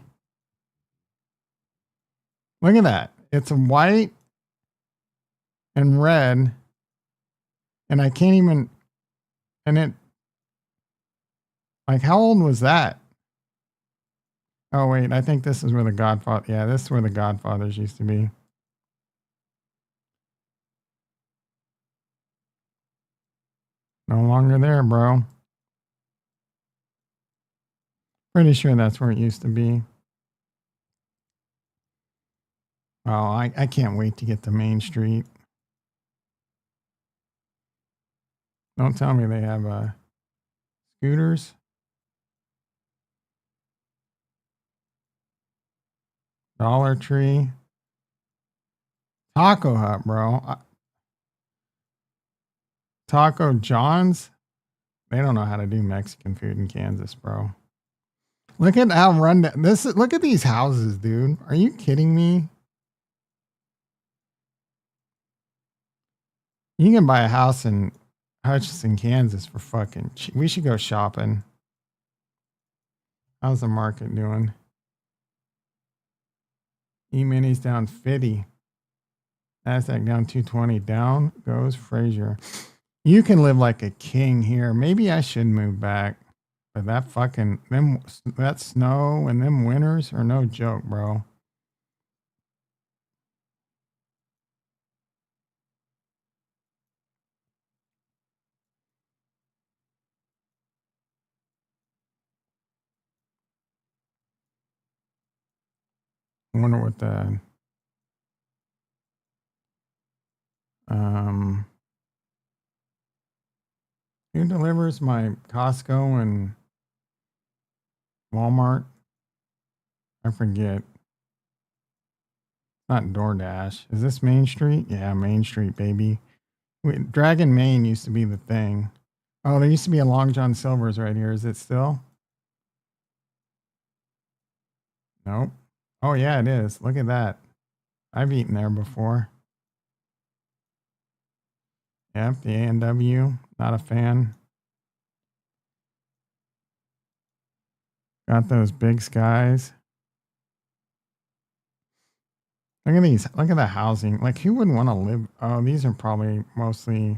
Look at that. It's white and red. And I can't even, and it, like, how old was that? Oh, wait. I think this is where the Godfather. Yeah, this is where the Godfathers used to be. No longer there, bro. Pretty sure that's where it used to be. Oh, I can't wait to get to Main Street. Don't tell me they have scooters. Dollar Tree. Taco Hut, bro. Taco John's. They don't know how to do Mexican food in Kansas, bro. Look at how run this. Look at these houses, dude. Are you kidding me? You can buy a house in Hutchinson, Kansas for fucking cheap. We should go shopping. How's the market doing? E-minis down 50. Nasdaq down 220. Down goes Frazier. You can live like a king here. Maybe I should move back. But that snow and them winters are no joke, bro. I wonder what the um who delivers my Costco and Walmart? I forget. Not DoorDash. Is this Main Street? Yeah, Main Street, baby. Wait, Dragon Main used to be the thing. Oh, there used to be a Long John Silver's right here. Is it still? Nope. Oh, yeah, it is. Look at that. I've eaten there before. Yep, the A&W. Not a fan. Got those big skies. Look at these. Look at the housing. Like, who would want to live? Oh, these are probably mostly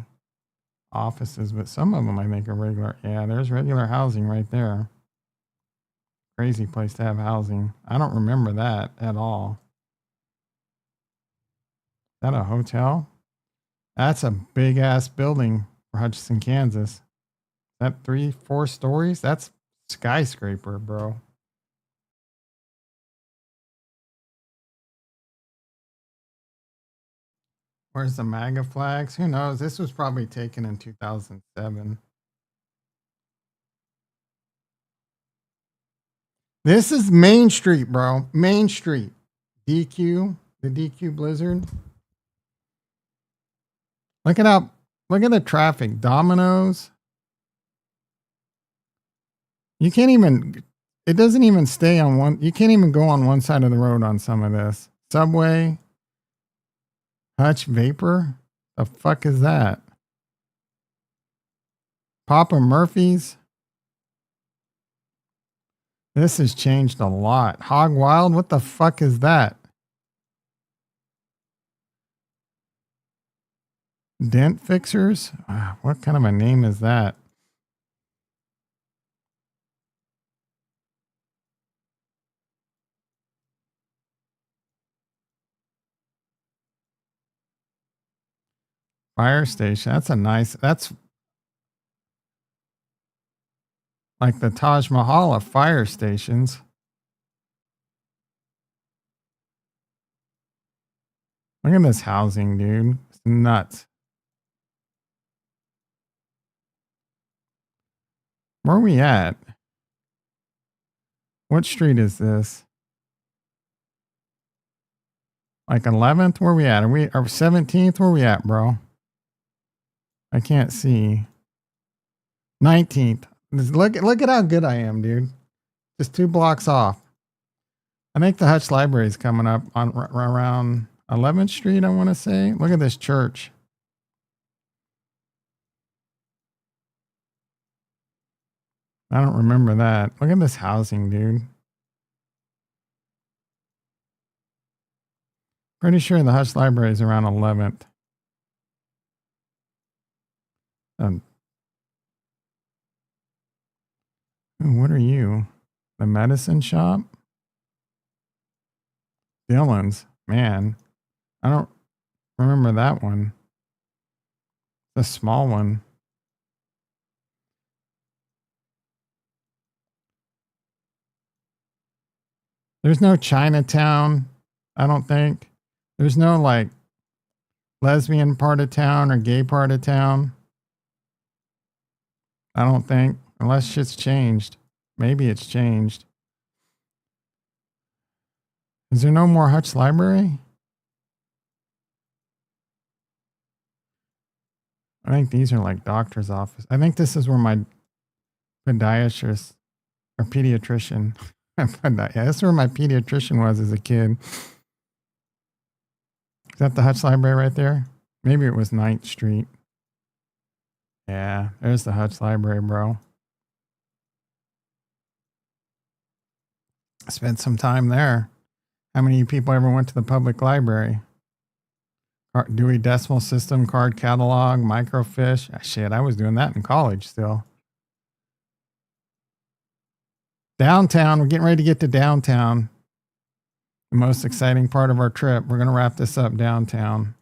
offices, but some of them I think are regular. Yeah, there's regular housing right there. Crazy place to have housing. I don't remember that at all. Is that a hotel? That's a big ass building for Hutchinson, Kansas. Is that 3, 4 stories? That's skyscraper, bro. Where's the MAGA flags? Who knows? This was probably taken in 2007. This is Main Street, bro. Main Street. DQ, the DQ Blizzard. Look it up. Look at the traffic. Domino's. You can't even, it doesn't even stay on one. You can't even go on one side of the road on some of this. Subway. Hutch Vapor. The fuck is that? Papa Murphy's. This has changed a lot. Hog Wild. What the fuck is that? Dent Fixers? What kind of a name is that? Fire station. That's a nice, that's like the Taj Mahal of fire stations. Look at this housing, dude. It's nuts. Where are we at? What street is this? Like 11th? Where are we at? Are we 17th? Where are we at, bro? I can't see. 19th. Look at how good I am, dude. Just 2 blocks off. I think the Hutch Library is coming up on around 11th Street, I want to say. Look at this church. I don't remember that. Look at this housing, dude. Pretty sure the Hutch Library is around 11th. What are you? The medicine shop? Dylan's. Man, I don't remember that one. The small one. There's no Chinatown, I don't think. There's no like lesbian part of town or gay part of town. I don't think. Unless shit's changed. Maybe it's changed. Is there no more Hutch Library? I think these are like doctor's office. I think this is where my podiatrist or pediatrician. Yeah, that's where my pediatrician was as a kid. Is that the Hutch Library right there? Maybe it was 9th Street. Yeah, there's the Hutch Library, bro. I spent some time there. How many people ever went to the public library? Dewey Decimal System, card catalog, microfiche. Shit, I was doing that in college still. Downtown, we're getting ready to get to downtown. The most exciting part of our trip. We're going to wrap this up downtown.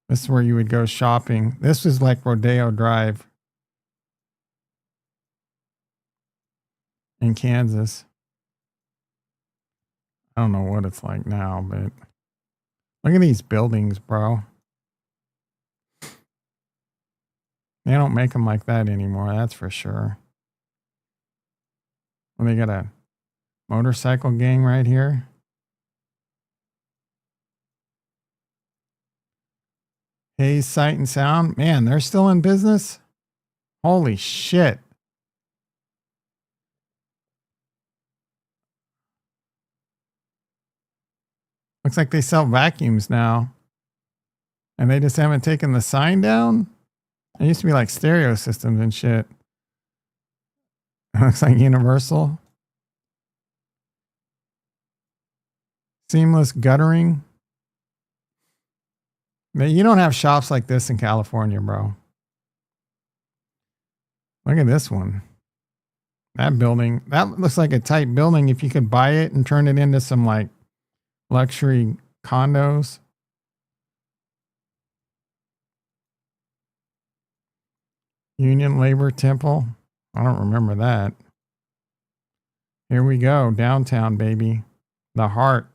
This is where you would go shopping. This is like Rodeo Drive in Kansas. I don't know what it's like now, but look at these buildings, bro. They don't make them like that anymore, that's for sure. Well, they got a motorcycle gang right here. Hayes Sight and Sound. Man, they're still in business? Holy shit. Looks like they sell vacuums now. And they just haven't taken the sign down? It used to be like stereo systems and shit. It looks like Universal. Seamless guttering. You don't have shops like this in California, bro. Look at this one. That building, that looks like a tight building if you could buy it and turn it into some like luxury condos. Union Labor Temple. I don't remember that. Here we go. Downtown, baby. The heart.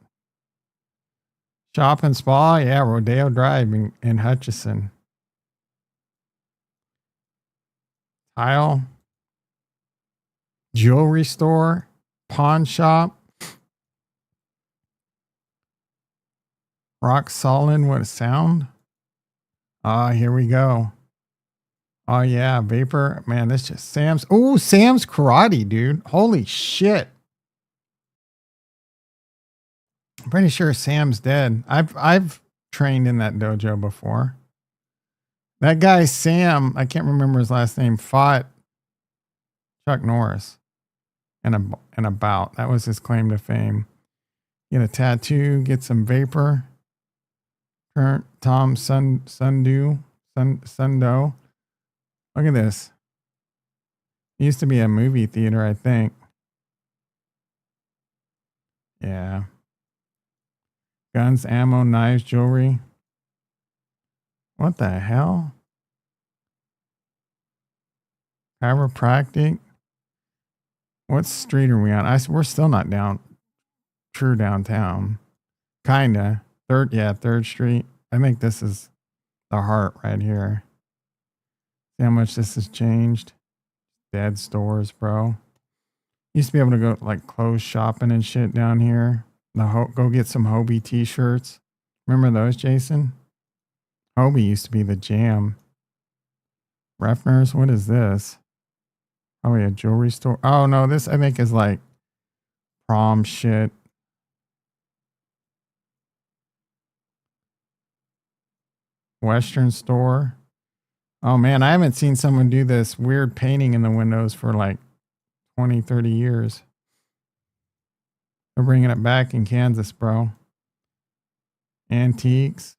Shop and Spa. Yeah, Rodeo Drive in Hutchinson. Tile. Jewelry store. Pawn shop. Rock solid. What a sound. Here we go. Oh yeah, Vapor. Man, this just Sam's. Oh, Sam's Karate, dude. Holy shit. I'm pretty sure Sam's dead. I've trained in that dojo before. That guy Sam, I can't remember his last name, fought Chuck Norris in a bout. That was his claim to fame. Get a tattoo, get some Vapor. Tom Sundo. Look at this. It used to be a movie theater, I think. Yeah. Guns, ammo, knives, jewelry. What the hell? Chiropractic. What street are we on? We're still not true downtown. Kinda. Third Street. I think this is the heart right here. See how much this has changed? Dead stores, bro. Used to be able to go like clothes shopping and shit down here. Go get some Hobie t-shirts. Remember those, Jason? Hobie used to be the jam. Refner's, what is this? Probably a jewelry store. Oh no, this I think is like prom shit. Western store. Oh man, I haven't seen someone do this weird painting in the windows for like 20, 30 years. They're bringing it back in Kansas, bro. Antiques.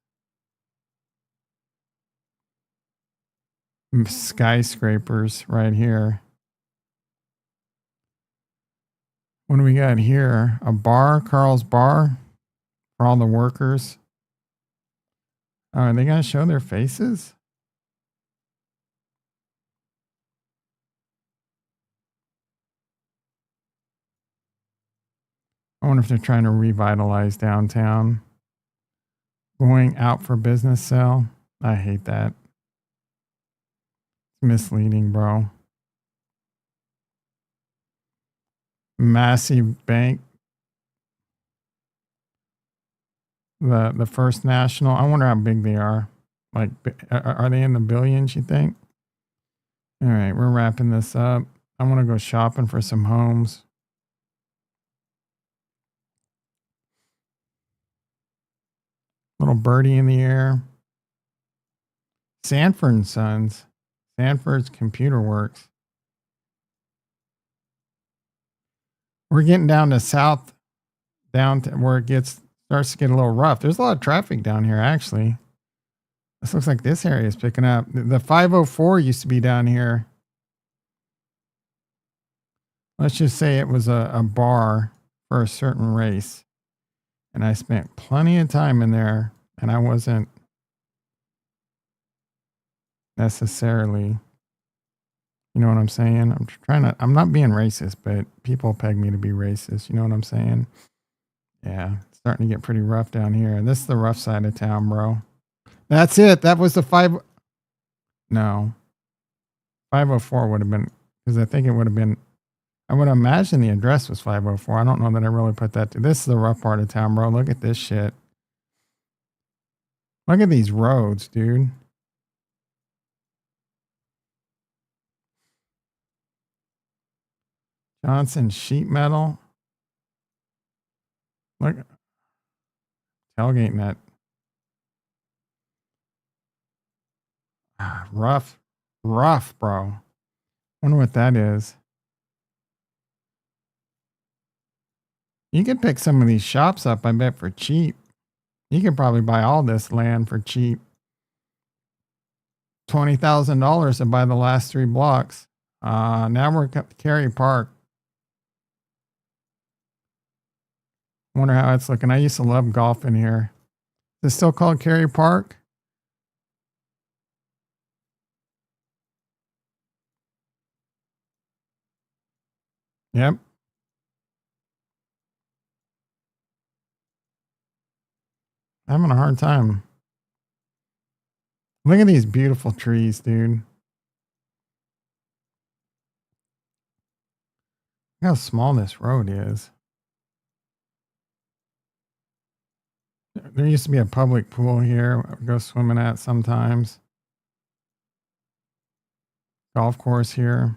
Skyscrapers right here. What do we got here? A bar, Carl's Bar, for all the workers. Oh, are they going to show their faces? I wonder if they're trying to revitalize downtown. Going out for business sale. I hate that. It's misleading, bro. Massive bank. The First National. I wonder how big they are. Like, are they in the billions, you think? All right, we're wrapping this up. I want to go shopping for some homes. Little birdie in the air. Sanford and Sons. Sanford's Computer Works. We're getting down to south, down to where it starts to get a little rough. There's a lot of traffic down here, actually. This looks like this area is picking up. The 504 used to be down here. Let's just say it was a bar for a certain race. And I spent plenty of time in there, and I wasn't necessarily, you know what I'm saying? I'm not being racist, but people peg me to be racist. You know what I'm saying? Yeah, it's starting to get pretty rough down here. This is the rough side of town, bro. That's it. That was the no, 504 would have been, because I think it would have been, I would imagine the address was 504. I don't know that I really put that this is the rough part of town, bro. Look at this shit. Look at these roads, dude. Johnson sheet metal. Look, tailgating that. Rough, bro. Wonder what that is. You could pick some of these shops up, I bet, for cheap. You could probably buy all this land for cheap. $20,000 to buy the last 3 blocks. Now we're at Cary Park. Wonder how it's looking. I used to love golf in here. Is it still called Cary Park? Yep. Having a hard time. Look at these beautiful trees, dude. Look how small this road is. There used to be a public pool here. I would go swimming at sometimes. Golf course here.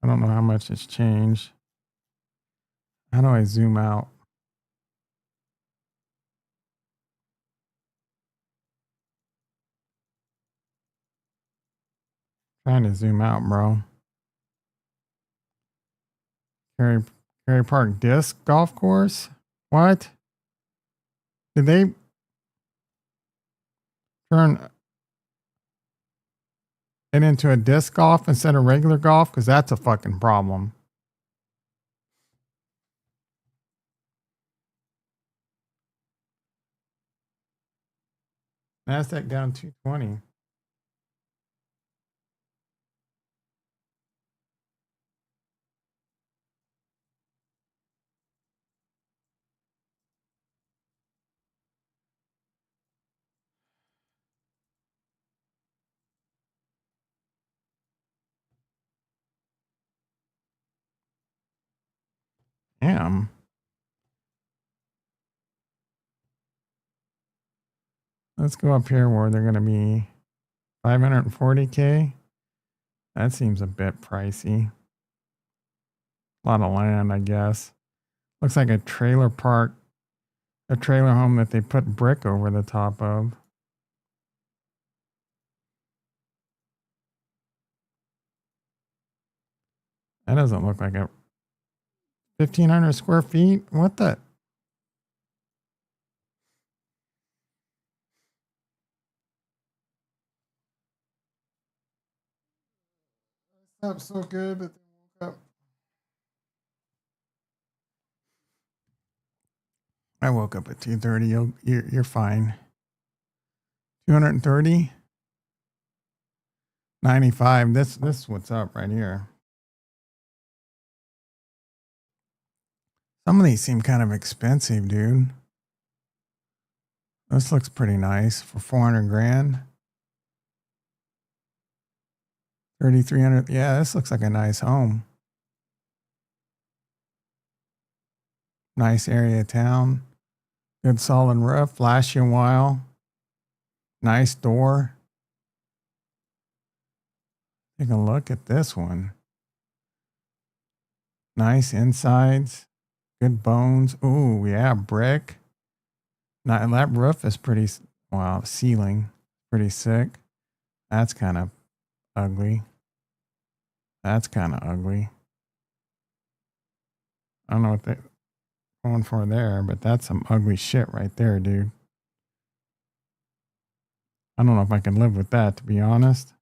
I don't know how much it's changed. How do I zoom out? Trying to zoom out, bro. Cary Park Disc Golf Course? What? Did they turn it into a disc golf instead of regular golf? Because that's a fucking problem. NASDAQ down 220. Damn. Let's go up here where they're going to be 540K. That seems a bit pricey. A lot of land, I guess. Looks like a trailer park, a trailer home that they put brick over the top of. That doesn't look like a 1,500 square feet. What the? Slept so good, but then woke up. I woke up at 2:30. You're fine. 230, 95. This is what's up right here. Some of these seem kind of expensive, dude. This looks pretty nice for 400 grand. 3,300. Yeah, this looks like a nice home. Nice area of town. Good solid roof. Last you a while. Nice door. Take a look at this one. Nice insides. Good bones. Ooh, yeah, brick. Now, that roof is pretty, wow, ceiling. Pretty sick. That's kind of ugly. That's kind of ugly. I don't know what they're going for there, but that's some ugly shit right there, dude. I don't know if I can live with that, to be honest.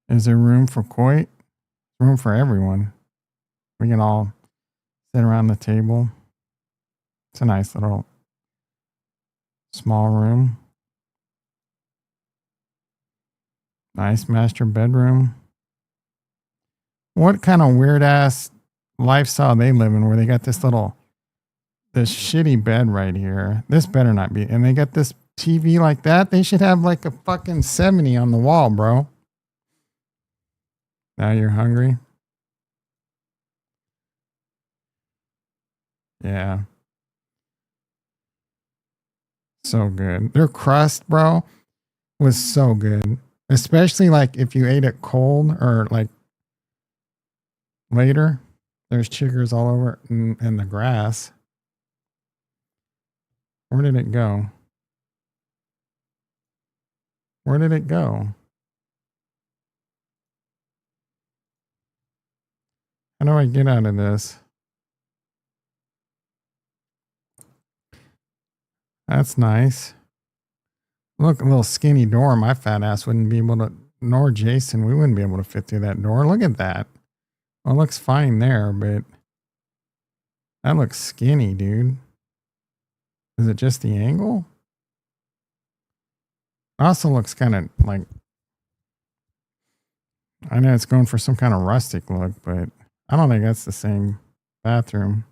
Is there room for Coit? Room for everyone. We can all sit around the table. It's a nice little small room. Nice master bedroom. What kind of weird ass lifestyle they live in where they got this shitty bed right here? This better not be. And they got this TV like that. They should have like a fucking 70 on the wall, bro. Now you're hungry? Yeah. So good. Their crust, bro, was so good. Especially like if you ate it cold or like later. There's chiggers all over in the grass. Where did it go? Where did it go? How do I get out of this? That's nice. Look, a little skinny door. My fat ass wouldn't be able to, nor Jason, we wouldn't be able to fit through that door. Look at that. Well, it looks fine there, but that looks skinny, dude. Is it just the angle? It also looks kind of like, I know it's going for some kind of rustic look, but I don't think that's the same bathroom.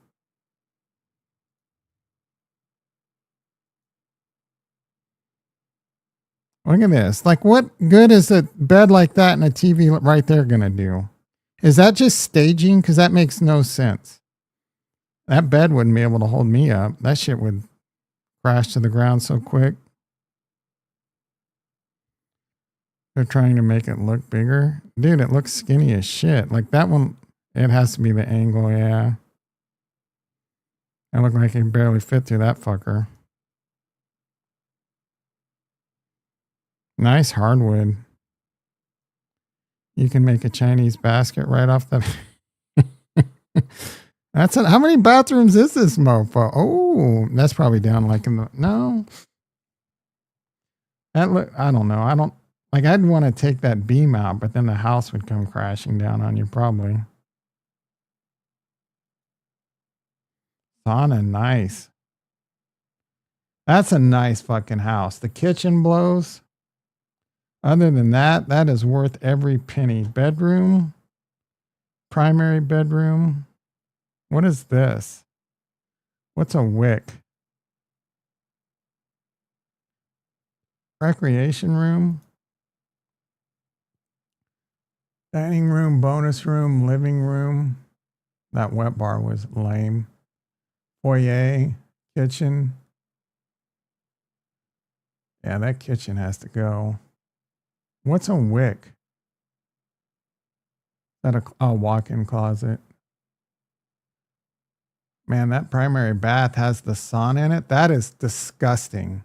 Look at this. Like, what good is a bed like that and a TV right there going to do? Is that just staging? Because that makes no sense. That bed wouldn't be able to hold me up. That shit would crash to the ground so quick. They're trying to make it look bigger. Dude, it looks skinny as shit. Like that one, it has to be the angle, yeah. It looked like it can barely fit through that fucker. Nice hardwood. You can make a Chinese basket right off the... That's it. How many bathrooms is this mofo? Oh, that's probably down like in the... No. That look, I don't know. I don't... Like, I'd want to take that beam out, but then the house would come crashing down on you probably. Sauna, nice. That's a nice fucking house. The kitchen blows. Other than that, that is worth every penny. Bedroom. Primary bedroom. What is this? What's a wick? Recreation room. Dining room, bonus room, living room. That wet bar was lame. Foyer, kitchen. Yeah, that kitchen has to go. What's a wick? Is that a walk-in closet? Man, that primary bath has the sauna in it. That is disgusting.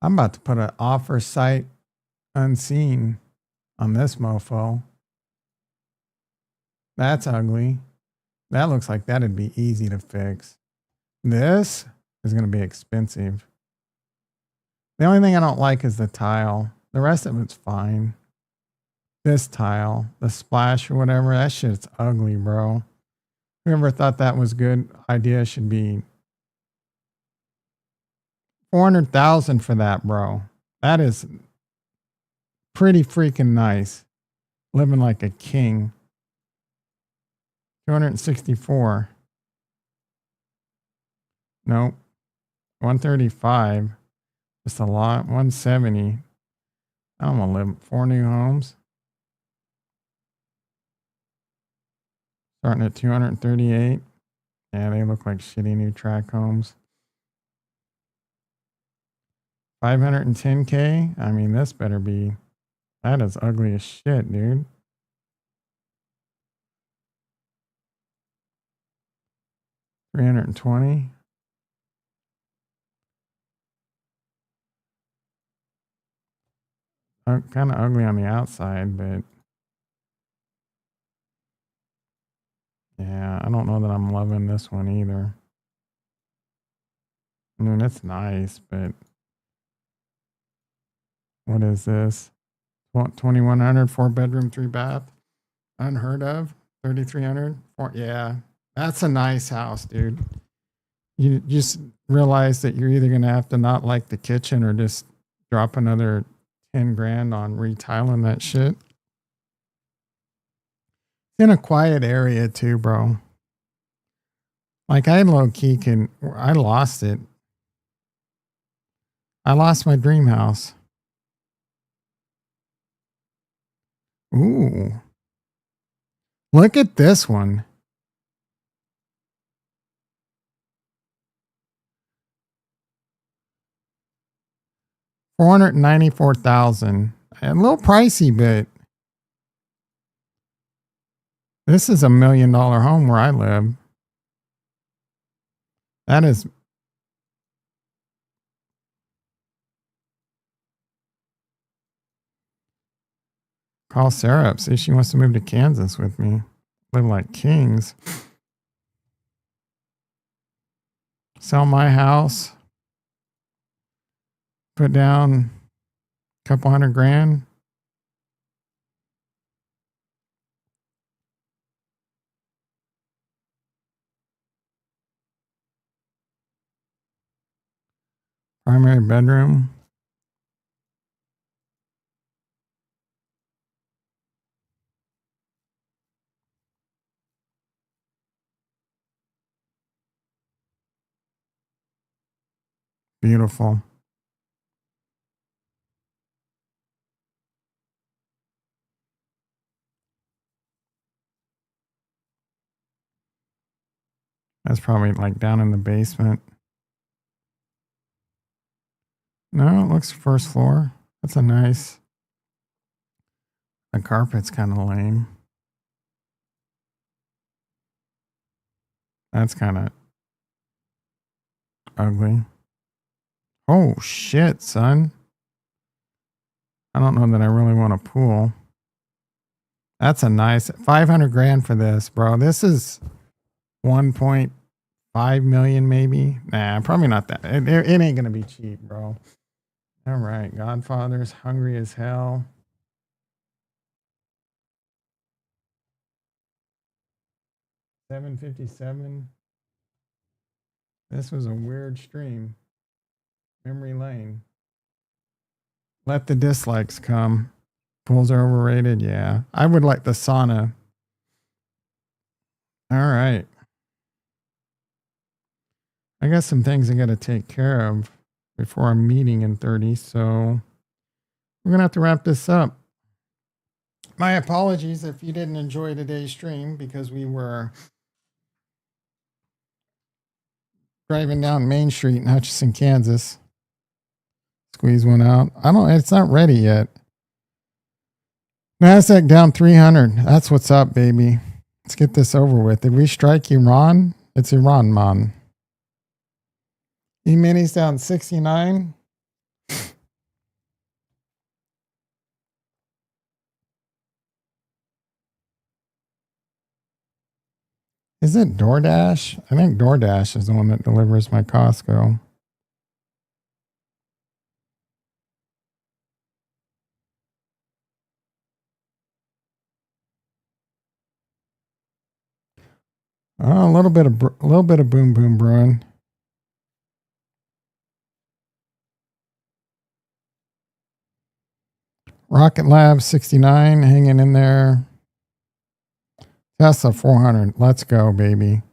I'm about to put an offer sight unseen on this mofo. That's ugly. That looks like that'd be easy to fix. This is going to be expensive. The only thing I don't like is the tile. The rest of it's fine. this tile, the splash or whatever. That shit's ugly, bro. Whoever thought that was a good idea should be 400,000 for that, bro. That is pretty freaking nice. Living like a king. 264. Nope. 135. Just a lot. 170. I don't want to live 4 new homes. Starting at 238. Yeah, they look like shitty new track homes. 510K. I mean, this better be. That is ugly as shit, dude. $320. Kind of ugly on the outside, but yeah, I don't know that I'm loving this one either. I mean, it's nice, but what is this? 2,100, 4-bedroom, 3-bath. Unheard of. 3,300. Yeah, that's a nice house, dude. You just realize that you're either going to have to not like the kitchen or just drop another 10 grand on retiling that shit. It's in a quiet area too, bro. Like I low key I lost it. I lost my dream house. Ooh. Look at this one. $494,000. A little pricey, but this is $1 million home where I live. That is call Sarah up. See if she wants to move to Kansas with me. Live like kings. Sell my house. Put down a couple $100 grand. Primary bedroom. Beautiful. That's probably like down in the basement. No, it looks first floor. That's a nice. The carpet's kind of lame. That's kind of ugly. Oh shit, son. I don't know that I really want a pool. That's a nice 500 grand for this, bro. This is 1.5 million maybe. Nah, probably not that. It ain't gonna be cheap, bro. All right, Godfather's Hungry as Hell. $757. This was a weird stream. Memory lane. Let the dislikes come. Pools are overrated. Yeah, I would like the sauna. All right. I got some things I got to take care of before I'm meeting in 30. So we're going to have to wrap this up. My apologies if you didn't enjoy today's stream because we were driving down Main Street in Hutchinson, Kansas. Squeeze one out. It's not ready yet. NASDAQ down 300. That's what's up, baby. Let's get this over with. Did we strike Iran? It's Iran, man. E-minis down 69. Is it DoorDash? I think DoorDash is the one that delivers my Costco. A little bit of boom boom brewing. Rocket Lab 69 hanging in there. Tesla 400. Let's go, baby.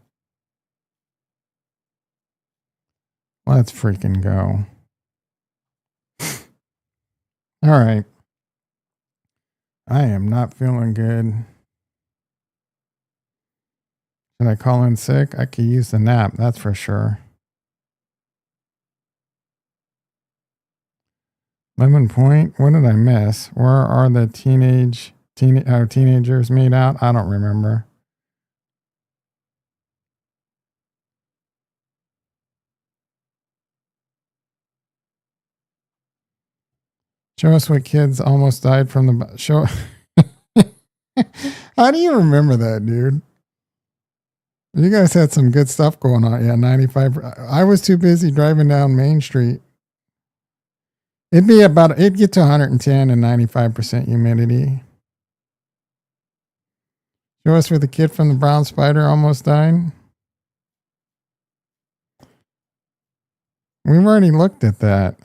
Let's freaking go. All right. I am not feeling good. Should I call in sick? I could use the nap, that's for sure. Lemon Point, what did I miss? Where are the teenagers made out? I don't remember. Show us what kids almost died from the show. How do you remember that, dude? You guys had some good stuff going on. Yeah, 95. I was too busy driving down Main Street. It'd get to 110 and 95% humidity. Show us where the kid from the brown spider almost died. We've already looked at that.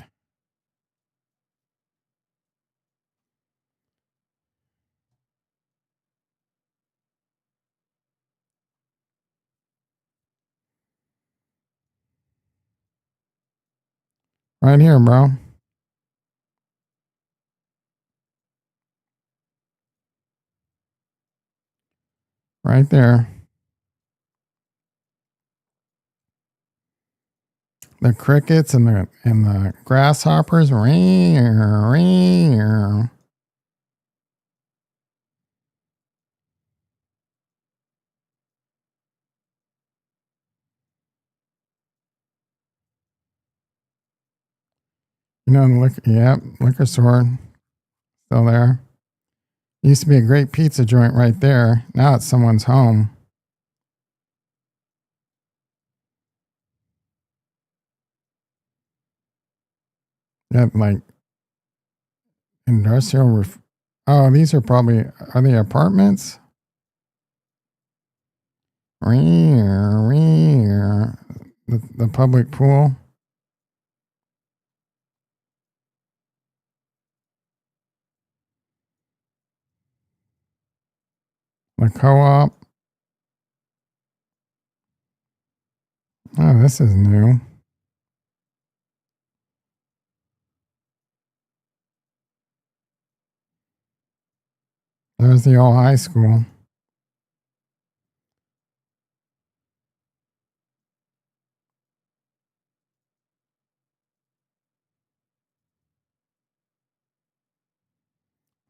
Right here, bro. Right there. The crickets and the grasshoppers. Ring, ring. You know, liquor store still there. Used to be a great pizza joint right there. Now it's someone's home. Got like industrial. Oh, these are they apartments? The public pool. The co-op. Oh, this is new. There's the old high school.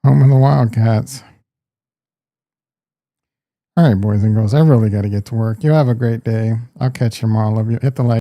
Home of the Wildcats. All right, boys and girls, I really got to get to work. You have a great day. I'll catch you tomorrow. Love you. Hit the like.